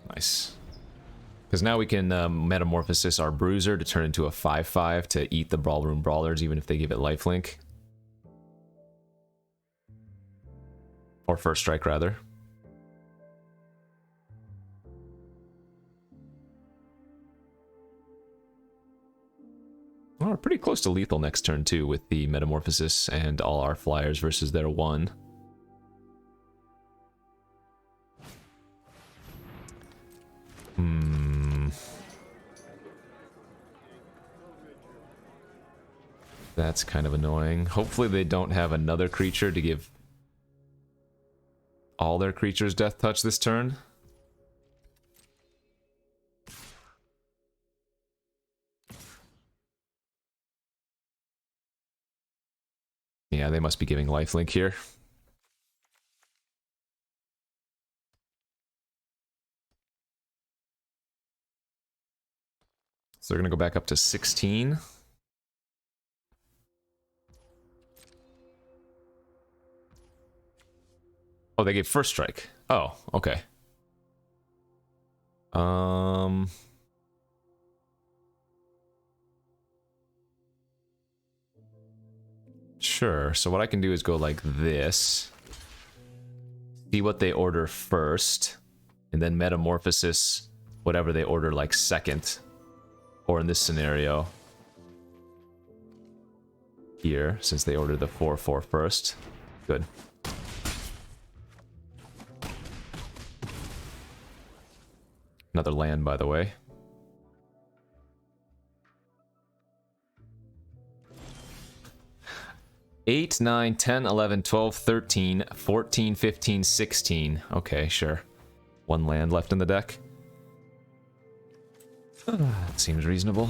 Nice. Because now we can metamorphosis our Bruiser to turn into a 5/5 to eat the Ballroom Brawlers, even if they give it lifelink. Or first strike, rather. Oh, we're pretty close to lethal next turn, too, with the metamorphosis and all our flyers versus their 1. That's kind of annoying. Hopefully they don't have another creature to give all their creatures death touch this turn. Yeah, they must be giving lifelink here. So they're going to go back up to 16. Oh, they gave first strike. Oh, okay. Sure. So what I can do is go like this. See what they order first. And then metamorphosis whatever they order like second. Or in this scenario, here, since they ordered the 4/4 first. Good. Another land, by the way. Eight, 9, 10, 11, 12, 13, 14, 15, 16. Okay, sure. One land left in the deck. Seems reasonable.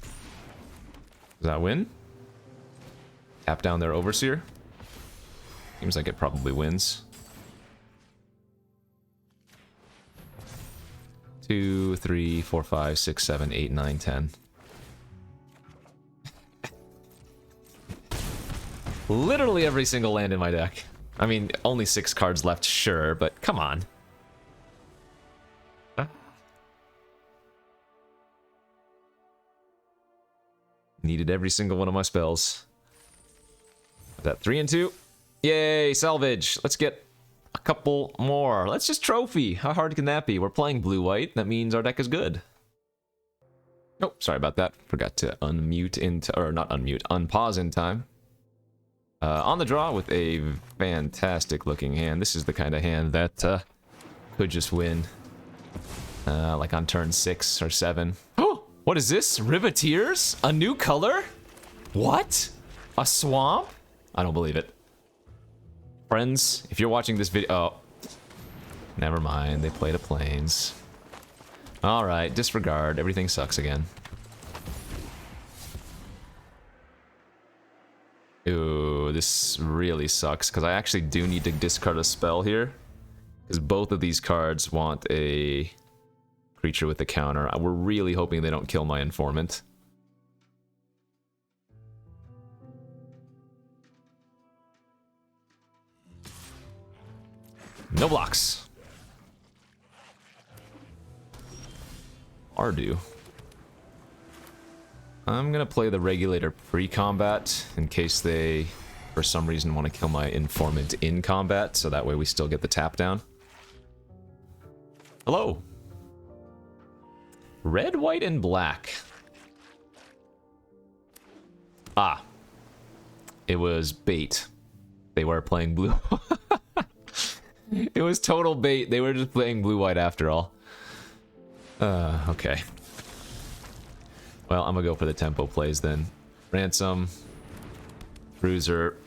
Does that win? Tap down their Overseer. Seems like it probably wins. 2, 3, 4, 5, 6, 7, 8, 9, 10. Literally every single land in my deck. I mean, only 6 cards left, sure, but come on. Needed every single one of my spells. That 3 and 2. Yay, salvage. Let's get a couple more. Let's just trophy. How hard can that be? We're playing blue-white. That means our deck is good. Oh, sorry about that. Forgot to unmute or not unmute, unpause in time. On the draw with a fantastic looking hand. This is the kind of hand that could just win. Like on turn 6 or 7. Oh, what is this? Riveteers? A new color? What? A swamp? I don't believe it. Friends, if you're watching this video... Oh. Never mind, they played a plains. Alright, disregard. Everything sucks again. Ooh, this really sucks, because I actually do need to discard a spell here. Because both of these cards want a creature with a counter. We're really hoping they don't kill my informant. No blocks. Ardu. I'm gonna play the regulator pre-combat in case they, for some reason, want to kill my informant in combat, so that way we still get the tap down. Hello. Red, white, and black. Ah. It was bait. They were playing blue. It was total bait. They were just playing blue-white after all. Okay. Well, I'm gonna go for the tempo plays then. Ransom. Bruiser.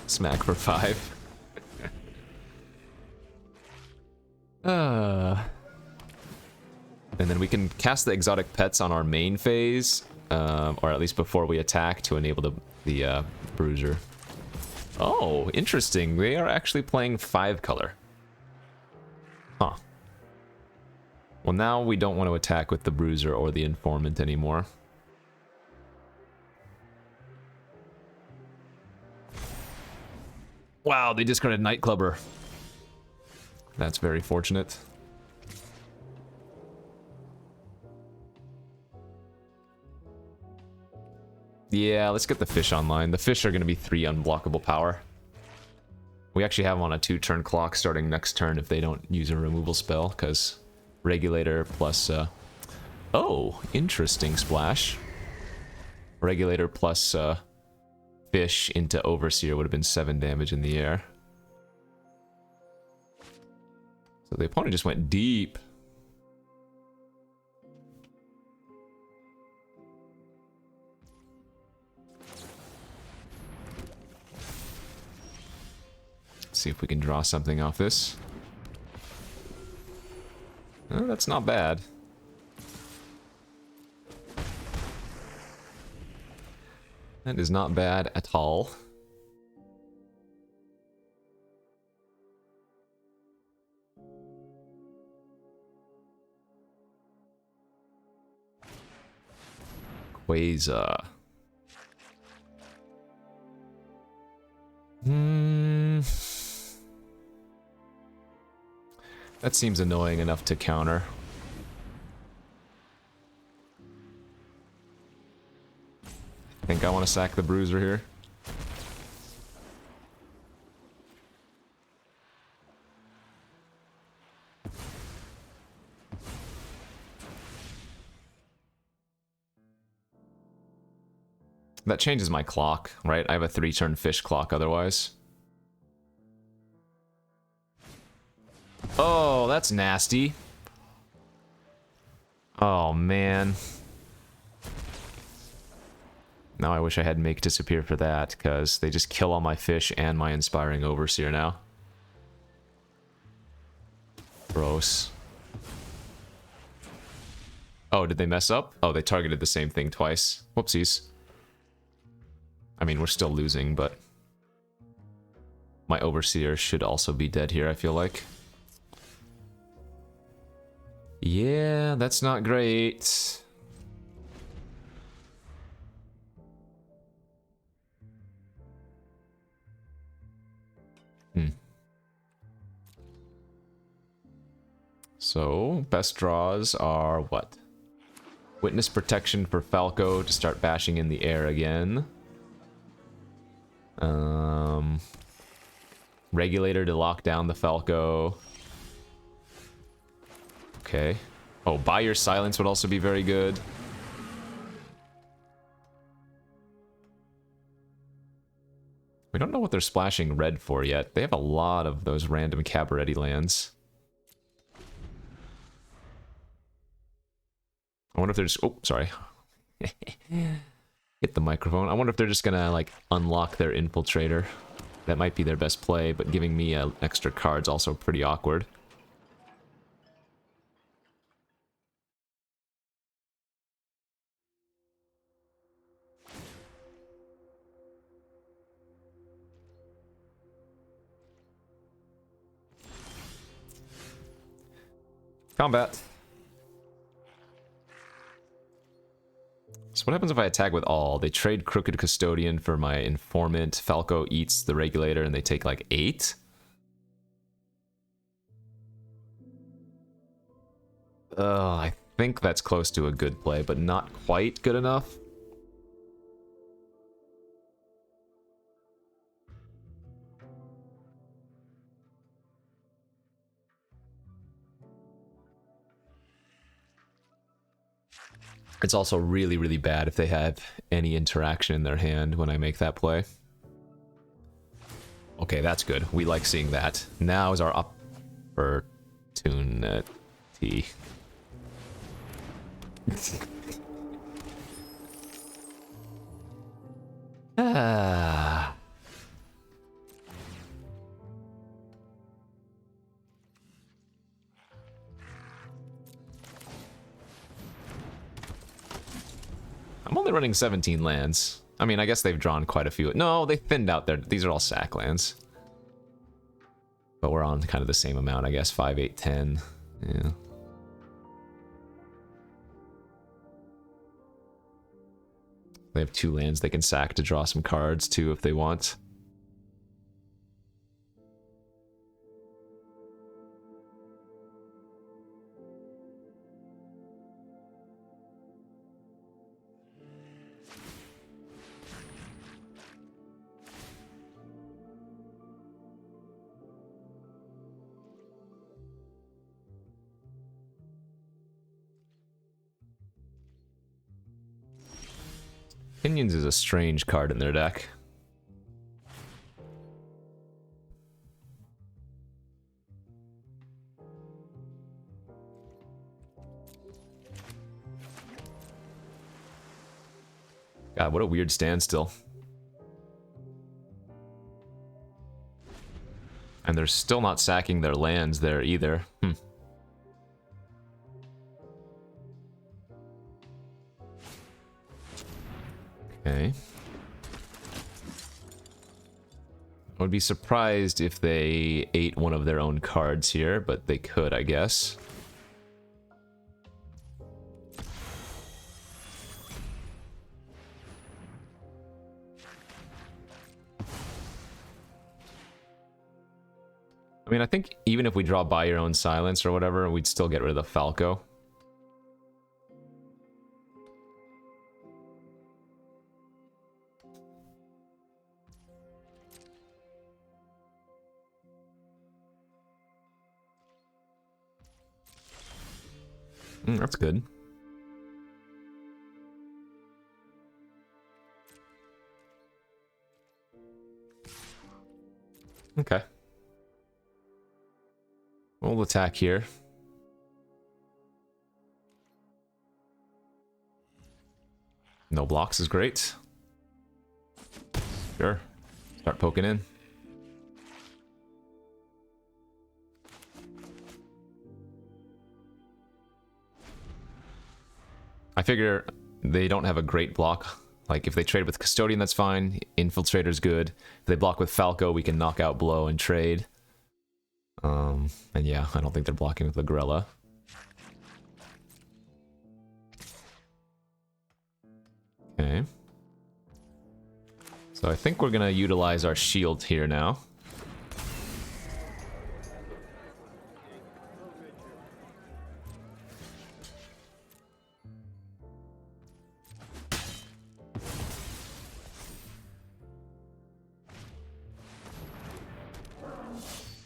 Smack for 5. And then we can cast the exotic pets on our main phase, or at least before we attack, to enable the bruiser. Oh, interesting. They are actually playing 5 color. Huh. Well, now we don't want to attack with the bruiser or the informant anymore. Wow, they discarded Nightclubber. That's very fortunate. Yeah, let's get the fish online. The fish are going to be 3 unblockable power. We actually have them on a 2-turn clock starting next turn if they don't use a removal spell, because regulator plus... Oh, interesting splash. Regulator plus fish into Overseer would have been 7 damage in the air. So the opponent just went deep. See if we can draw something off this. Oh, that's not bad. That is not bad at all. Quasar. That seems annoying enough to counter. I think I want to sack the bruiser here. That changes my clock, right? I have a 3-turn fish clock otherwise. Oh, that's nasty. Oh, man. Now I wish I had Make Disappear for that, because they just kill all my fish and my Inspiring Overseer now. Gross. Oh, did they mess up? Oh, they targeted the same thing twice. Whoopsies. I mean, we're still losing, but... my Overseer should also be dead here, I feel like. Yeah, that's not great. So, best draws are what? Witness Protection for Falco to start bashing in the air again. Regulator to lock down the Falco. Okay. Oh, Buy Your Silence would also be very good. We don't know what they're splashing red for yet. They have a lot of those random Cabaret lands. I wonder if they're just... Oh, sorry. Hit the microphone. I wonder if they're just gonna, like, unlock their Infiltrator. That might be their best play, but giving me extra card's also pretty awkward. Combat. So what happens if I attack with all? They trade Crooked Custodian for my Informant. Falco eats the Regulator and they take like 8? I think that's close to a good play, but not quite good enough. It's also really, really bad if they have any interaction in their hand when I make that play. Okay, that's good. We like seeing that. Now is our opportunity. Ah. I'm only running 17 lands. I mean, I guess they've drawn quite a few. No, they thinned out their... These are all sack lands. But we're on kind of the same amount, I guess. 5, 8, 10. Yeah. They have 2 lands they can sack to draw some cards, too, if they want. Opinions is a strange card in their deck. God, what a weird standstill. And they're still not sacking their lands there either. Okay. I would be surprised if they ate one of their own cards here, but they could, I guess. I mean, I think even if we draw By Your Own Silence or whatever, we'd still get rid of the Falco. That's good. Okay. We'll attack here. No blocks is great. Sure. Start poking in. I figure they don't have a great block. Like, if they trade with Custodian, that's fine. Infiltrator's good. If they block with Falco, we can knock out Blow and trade. And yeah, I don't think they're blocking with Lagrella. Okay. So I think we're gonna utilize our shield here now.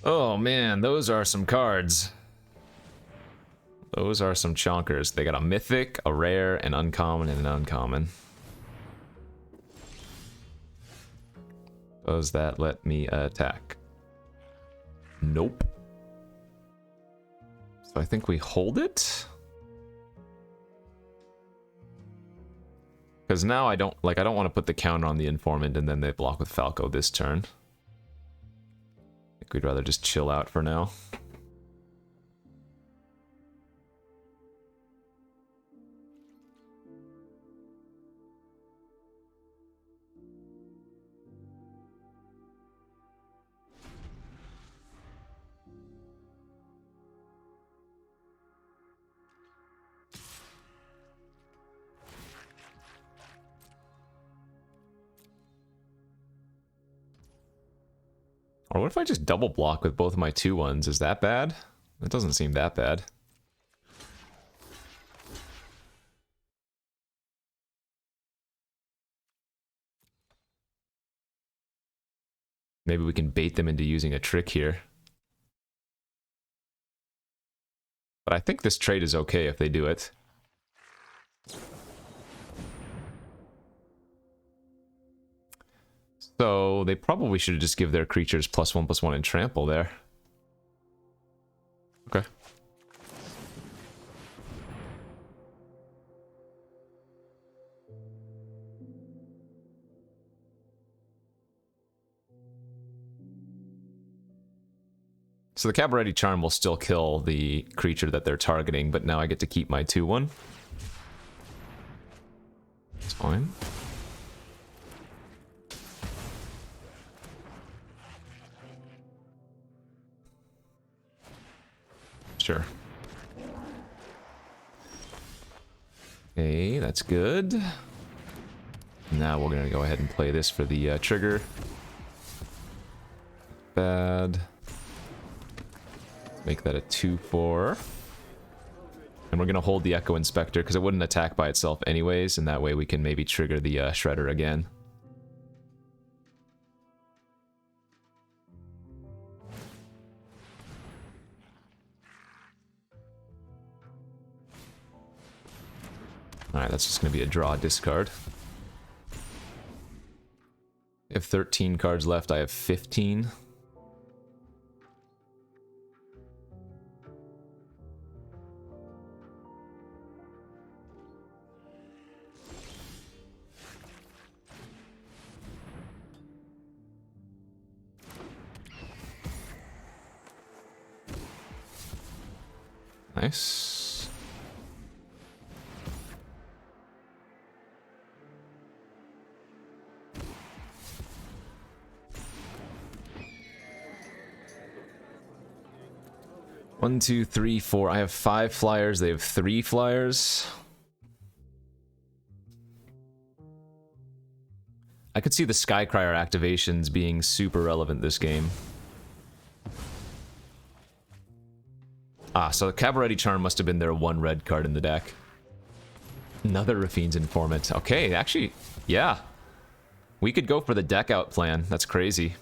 Oh man, those are some cards. Those are some chonkers. They got a Mythic, a Rare, an Uncommon, and an Uncommon. Does that let me attack? Nope. So I think we hold it. Because now I don't want to put the counter on the informant and then they block with Falco this turn. I think we'd rather just chill out for now. Or what if I just double block with both of my 2/1s? Is that bad? It doesn't seem that bad. Maybe we can bait them into using a trick here. But I think this trade is okay if they do it. So they probably should just give their creatures +1/+1 and trample there. Okay. So the Cabaret Charm will still kill the creature that they're targeting, but now I get to keep my 2/1. It's fine. Sure. Okay, that's good. Now we're gonna go ahead and play this for the trigger. Bad. Make that a 2/4. And we're gonna hold the Echo Inspector because it wouldn't attack by itself anyways, and that way we can maybe trigger the Shredder again. Alright, that's just going to be a draw discard. I have 13 cards left, I have 15. Nice. One, two, three, four. I have 5 flyers. They have 3 flyers. I could see the Skycrier activations being super relevant this game. Ah, so the Cabaret Charm must have been their 1 red card in the deck. Another Rafine's Informant. Okay, actually, yeah. We could go for the deck out plan. That's crazy.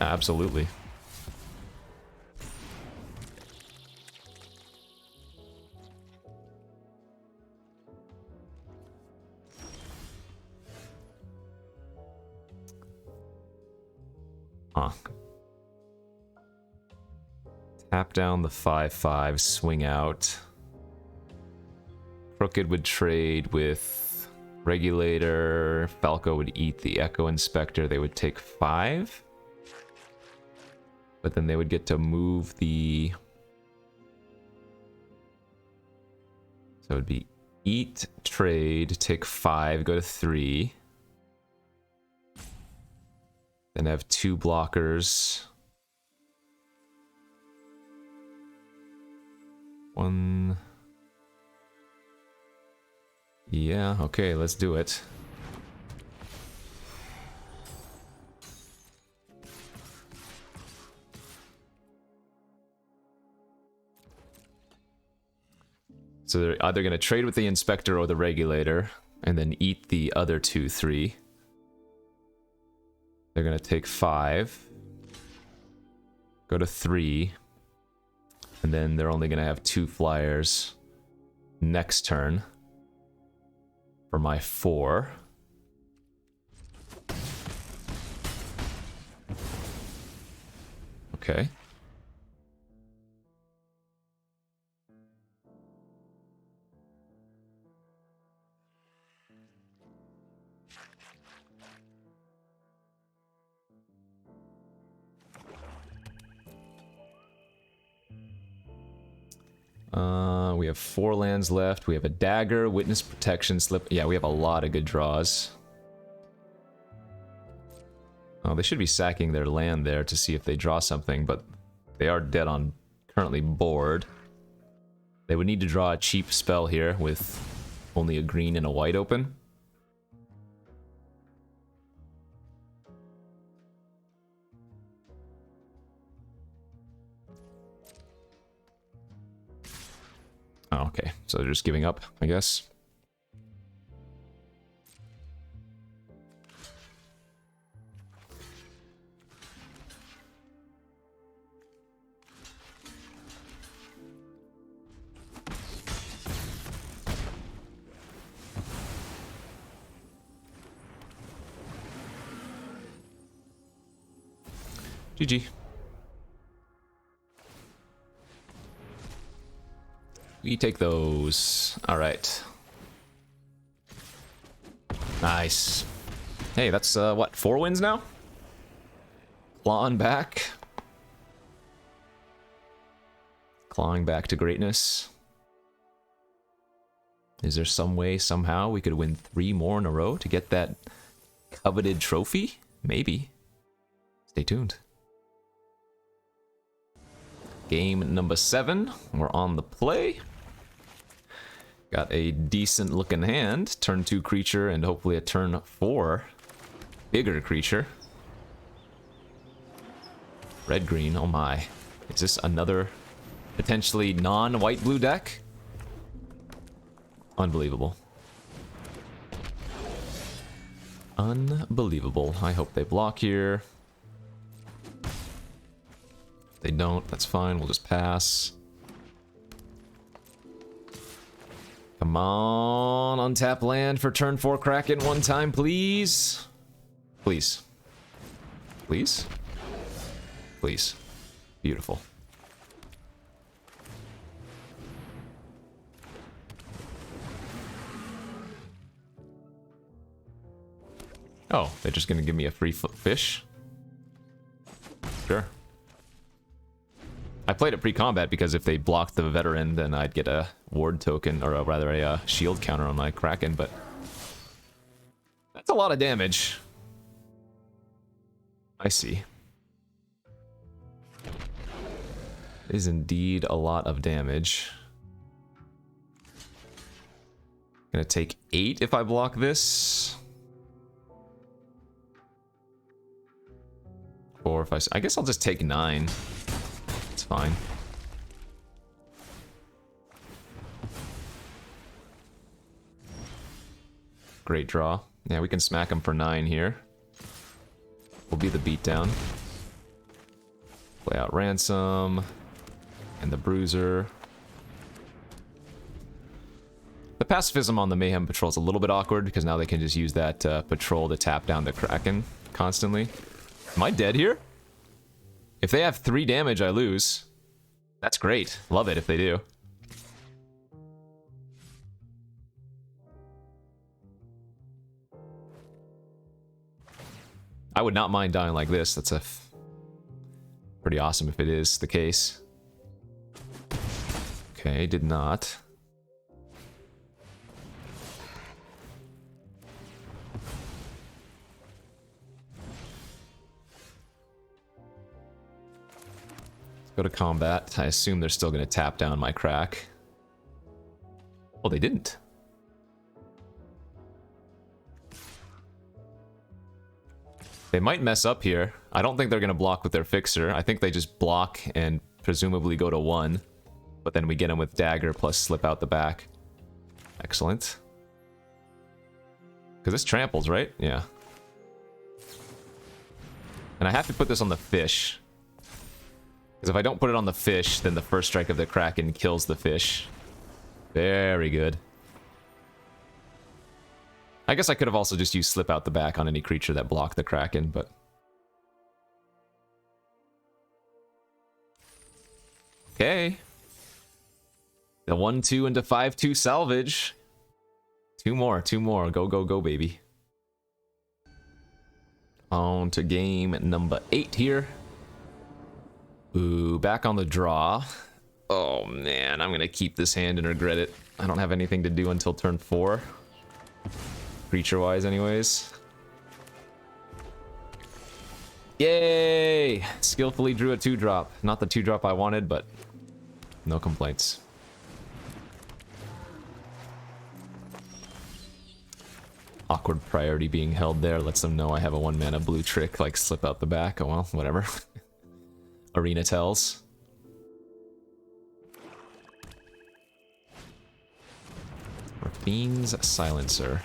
Absolutely. Huh. Tap down the 5/5, swing out. Crooked would trade with Regulator. Falco would eat the Echo Inspector. They would take 5. But then they would get to move the... So it would be eat, trade, take 5, go to 3. Then have 2 blockers. 1. Yeah, okay, let's do it. So they're either going to trade with the Inspector or the Regulator, and then eat the other 2/3. They're going to take 5, go to 3, and then they're only going to have 2 flyers next turn. for my 4. Okay. We have 4 lands left. We have a dagger, witness protection, slip. Yeah, we have a lot of good draws. Oh, they should be sacking their land there to see if they draw something, but they are dead on currently board. They would need to draw a cheap spell here with only a green and a white open. Oh, okay. So they're just giving up, I guess. GG. We take those. All right. Nice. Hey, that's, what, 4 wins now? Clawing back. Clawing back to greatness. Is there some way, somehow, we could win 3 more in a row to get that coveted trophy? Maybe. Stay tuned. Game number 7. We're on the play. Got a decent looking hand. Turn 2 creature and hopefully a turn 4 bigger creature. Red green, oh my. Is this another potentially non-white blue deck? Unbelievable. Unbelievable. I hope they block here. If they don't, that's fine. We'll just pass. Come on, untap land for turn 4 Kraken one time, please. Please. Please? Please. Beautiful. Oh, they're just gonna give me a free fish? Sure. I played it pre-combat because if they blocked the veteran, then I'd get a ward token, or rather a shield counter on my Kraken, but that's a lot of damage. I see. It is indeed a lot of damage. Gonna take 8 if I block this. Or if I guess I'll just take 9. It's fine. Great draw. Yeah, we can smack him for 9 here. Will be the beatdown. Play out Ransom. And the Bruiser. The pacifism on the Mayhem Patrol is a little bit awkward because now they can just use that patrol to tap down the Kraken constantly. Am I dead here? If they have 3 damage, I lose. That's great. Love it if they do. I would not mind dying like this. That's pretty awesome if it is the case. Okay, did not. Go to combat. I assume they're still going to tap down my crack. Well, they didn't. They might mess up here. I don't think they're going to block with their fixer. I think they just block and presumably go to 1. But then we get them with dagger plus slip out the back. Excellent. Because this tramples, right? Yeah. And I have to put this on the fish. Because if I don't put it on the fish, then the first strike of the Kraken kills the fish. Very good. I guess I could have also just used Slip Out the Back on any creature that blocked the Kraken, but... Okay. The 1-2 into 5-2 salvage. Two more. Go, go, go, baby. On to game number 8 here. Ooh, back on the draw. Oh man, I'm gonna keep this hand and regret it. I don't have anything to do until turn 4. Creature-wise, anyways. Yay! Skillfully drew a 2-drop. Not the 2-drop I wanted, but no complaints. Awkward priority being held there. Lets them know I have a 1-mana blue trick, like Slip Out the Back. Oh well, whatever. Arena tells. Fiend's Silencer.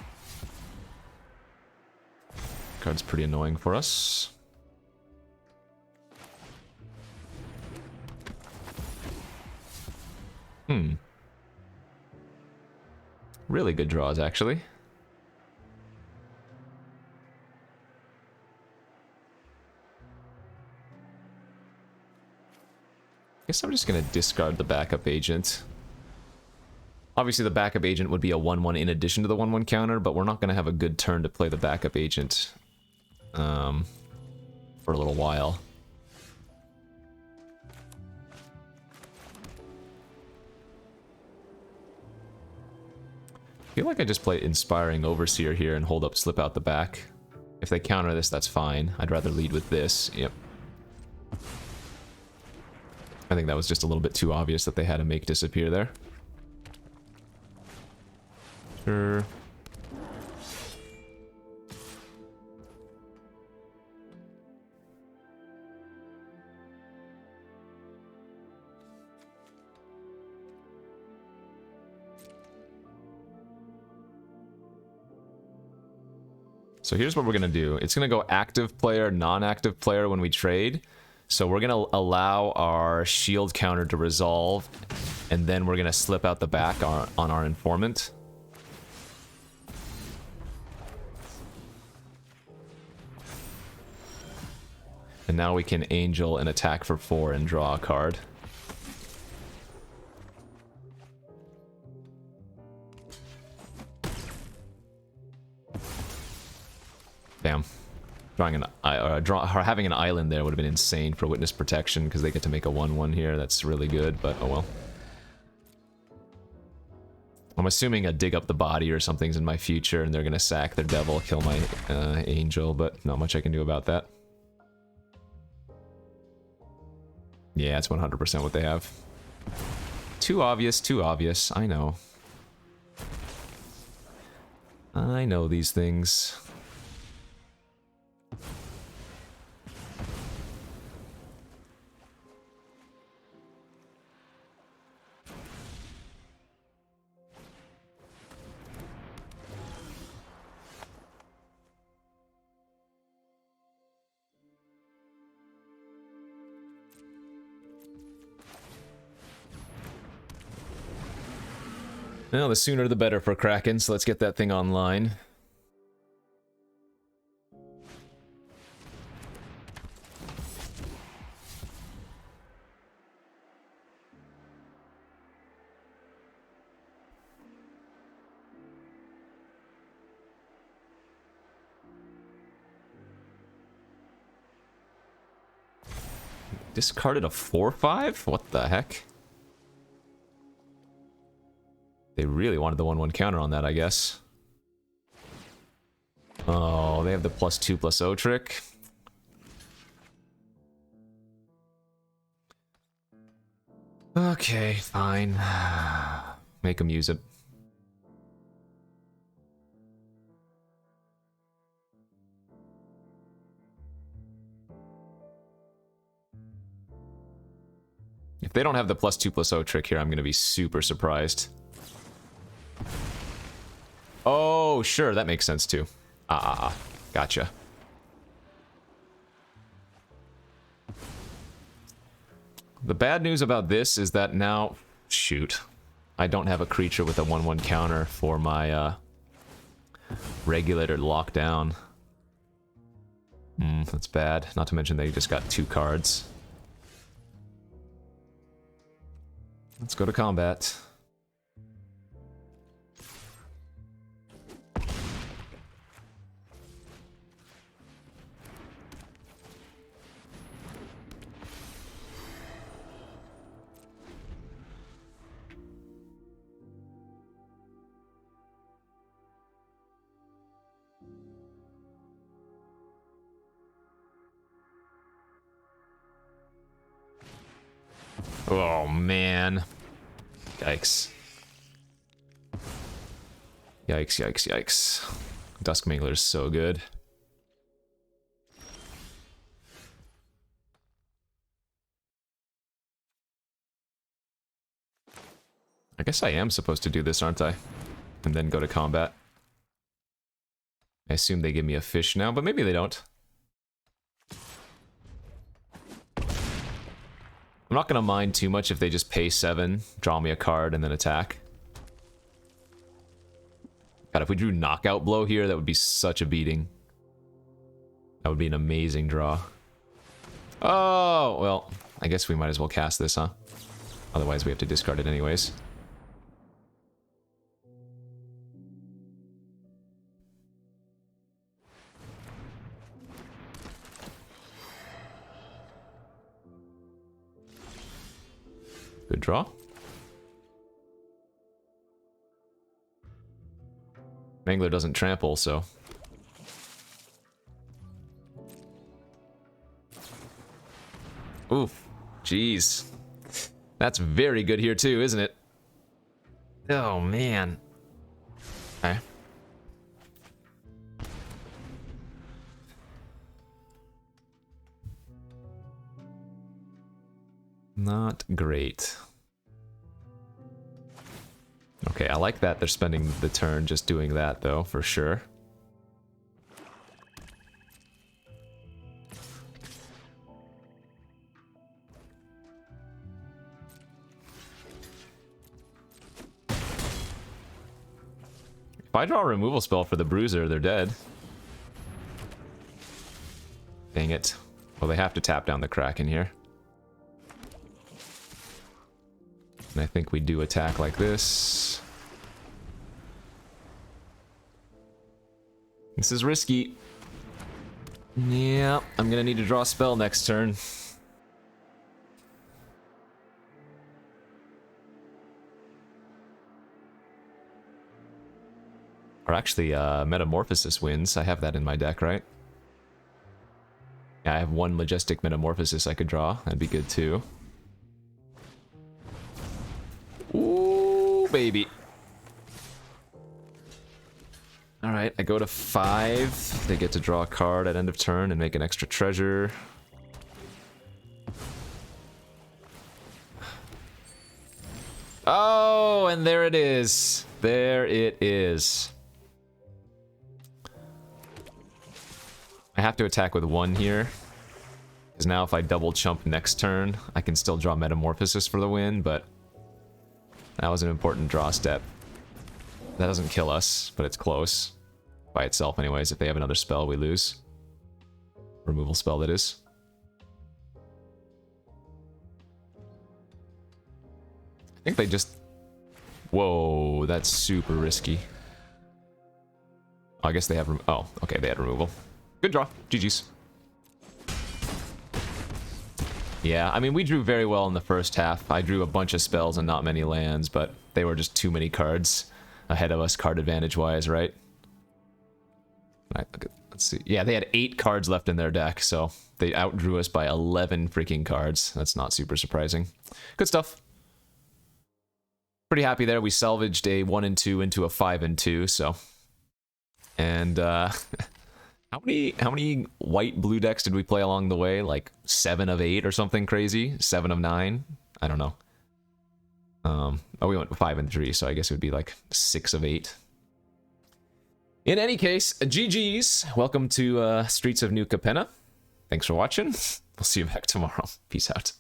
Card's pretty annoying for us. Really good draws, actually. Guess I'm just gonna discard the backup agent. Obviously the backup agent would be a 1-1 in addition to the 1-1 counter, but we're not gonna have a good turn to play the backup agent for a little while. I feel like I just play Inspiring Overseer here and hold up Slip Out the Back. If they counter this, that's fine. I'd rather lead with this. Yep. I think that was just a little bit too obvious that they had to make disappear there. Sure. So here's what we're gonna do. It's gonna go active player, non-active player when we trade. So we're gonna allow our shield counter to resolve, and then we're gonna Slip Out the Back on our informant. And now we can Angel and attack for 4 and draw a card. Damn. Having an island there would have been insane for witness protection because they get to make a 1-1 here. That's really good, but oh well. I'm assuming a Dig Up the Body or something's in my future and they're gonna sack their devil, kill my angel, but not much I can do about that. Yeah, it's 100% what they have. Too obvious, I know. I know these things. Well, the sooner the better for Kraken, so let's get that thing online. Discarded a 4/5? What the heck? They really wanted the 1-1 counter on that, I guess. Oh, they have the +2/+0 trick. Okay, fine. Make them use it. If they don't have the +2/+0 trick here, I'm going to be super surprised. Oh, sure, that makes sense too. Gotcha. The bad news about this is that now... Shoot. I don't have a creature with a 1-1 counter for my regulator locked down. That's bad. Not to mention they just got 2 cards. Let's go to combat. Oh, man. Yikes. Yikes, yikes, yikes. Duskmangler is so good. I guess I am supposed to do this, aren't I? And then go to combat. I assume they give me a fish now, but maybe they don't. I'm not gonna mind too much if they just pay 7, draw me a card, and then attack. God, if we drew Knockout Blow here, that would be such a beating. That would be an amazing draw. Oh, well, I guess we might as well cast this, huh? Otherwise we have to discard it anyways. Good draw. Mangler doesn't trample, so... Oof. Jeez. That's very good here too, isn't it? Oh, man. Okay. Not great. Okay, I like that they're spending the turn just doing that, though, for sure. If I draw a removal spell for the Bruiser, they're dead. Dang it. Well, they have to tap down the Kraken here. And I think we do attack like this. This is risky. Yeah, I'm gonna need to draw a spell next turn. Or actually, Metamorphosis wins. I have that in my deck, right? Yeah, I have 1 Majestic Metamorphosis I could draw. That'd be good too. Ooh, baby. Alright, I go to 5. They get to draw a card at end of turn and make an extra treasure. Oh, and there it is. There it is. I have to attack with 1 here. Because now if I double chump next turn, I can still draw Metamorphosis for the win, but... that was an important draw step. That doesn't kill us, but it's close. By itself anyways. If they have another spell, we lose. Removal spell, that is. I think they just... Whoa, that's super risky. Oh, I guess they have... Oh, okay, they had removal. Good draw. GG's. Yeah, I mean, we drew very well in the first half. I drew a bunch of spells and not many lands, but they were just too many cards ahead of us card advantage-wise, right? All right, let's see. Yeah, they had 8 cards left in their deck, so they outdrew us by 11 freaking cards. That's not super surprising. Good stuff. Pretty happy there. We salvaged a 1 and 2 into a 5 and 2, so... And, How many white-blue decks did we play along the way? Like 7 of 8 or something crazy? 7 of 9? I don't know. Oh, we went 5 and 3, so I guess it would be like 6 of 8. In any case, GG's. Welcome to Streets of New Capenna. Thanks for watching. We'll see you back tomorrow. Peace out.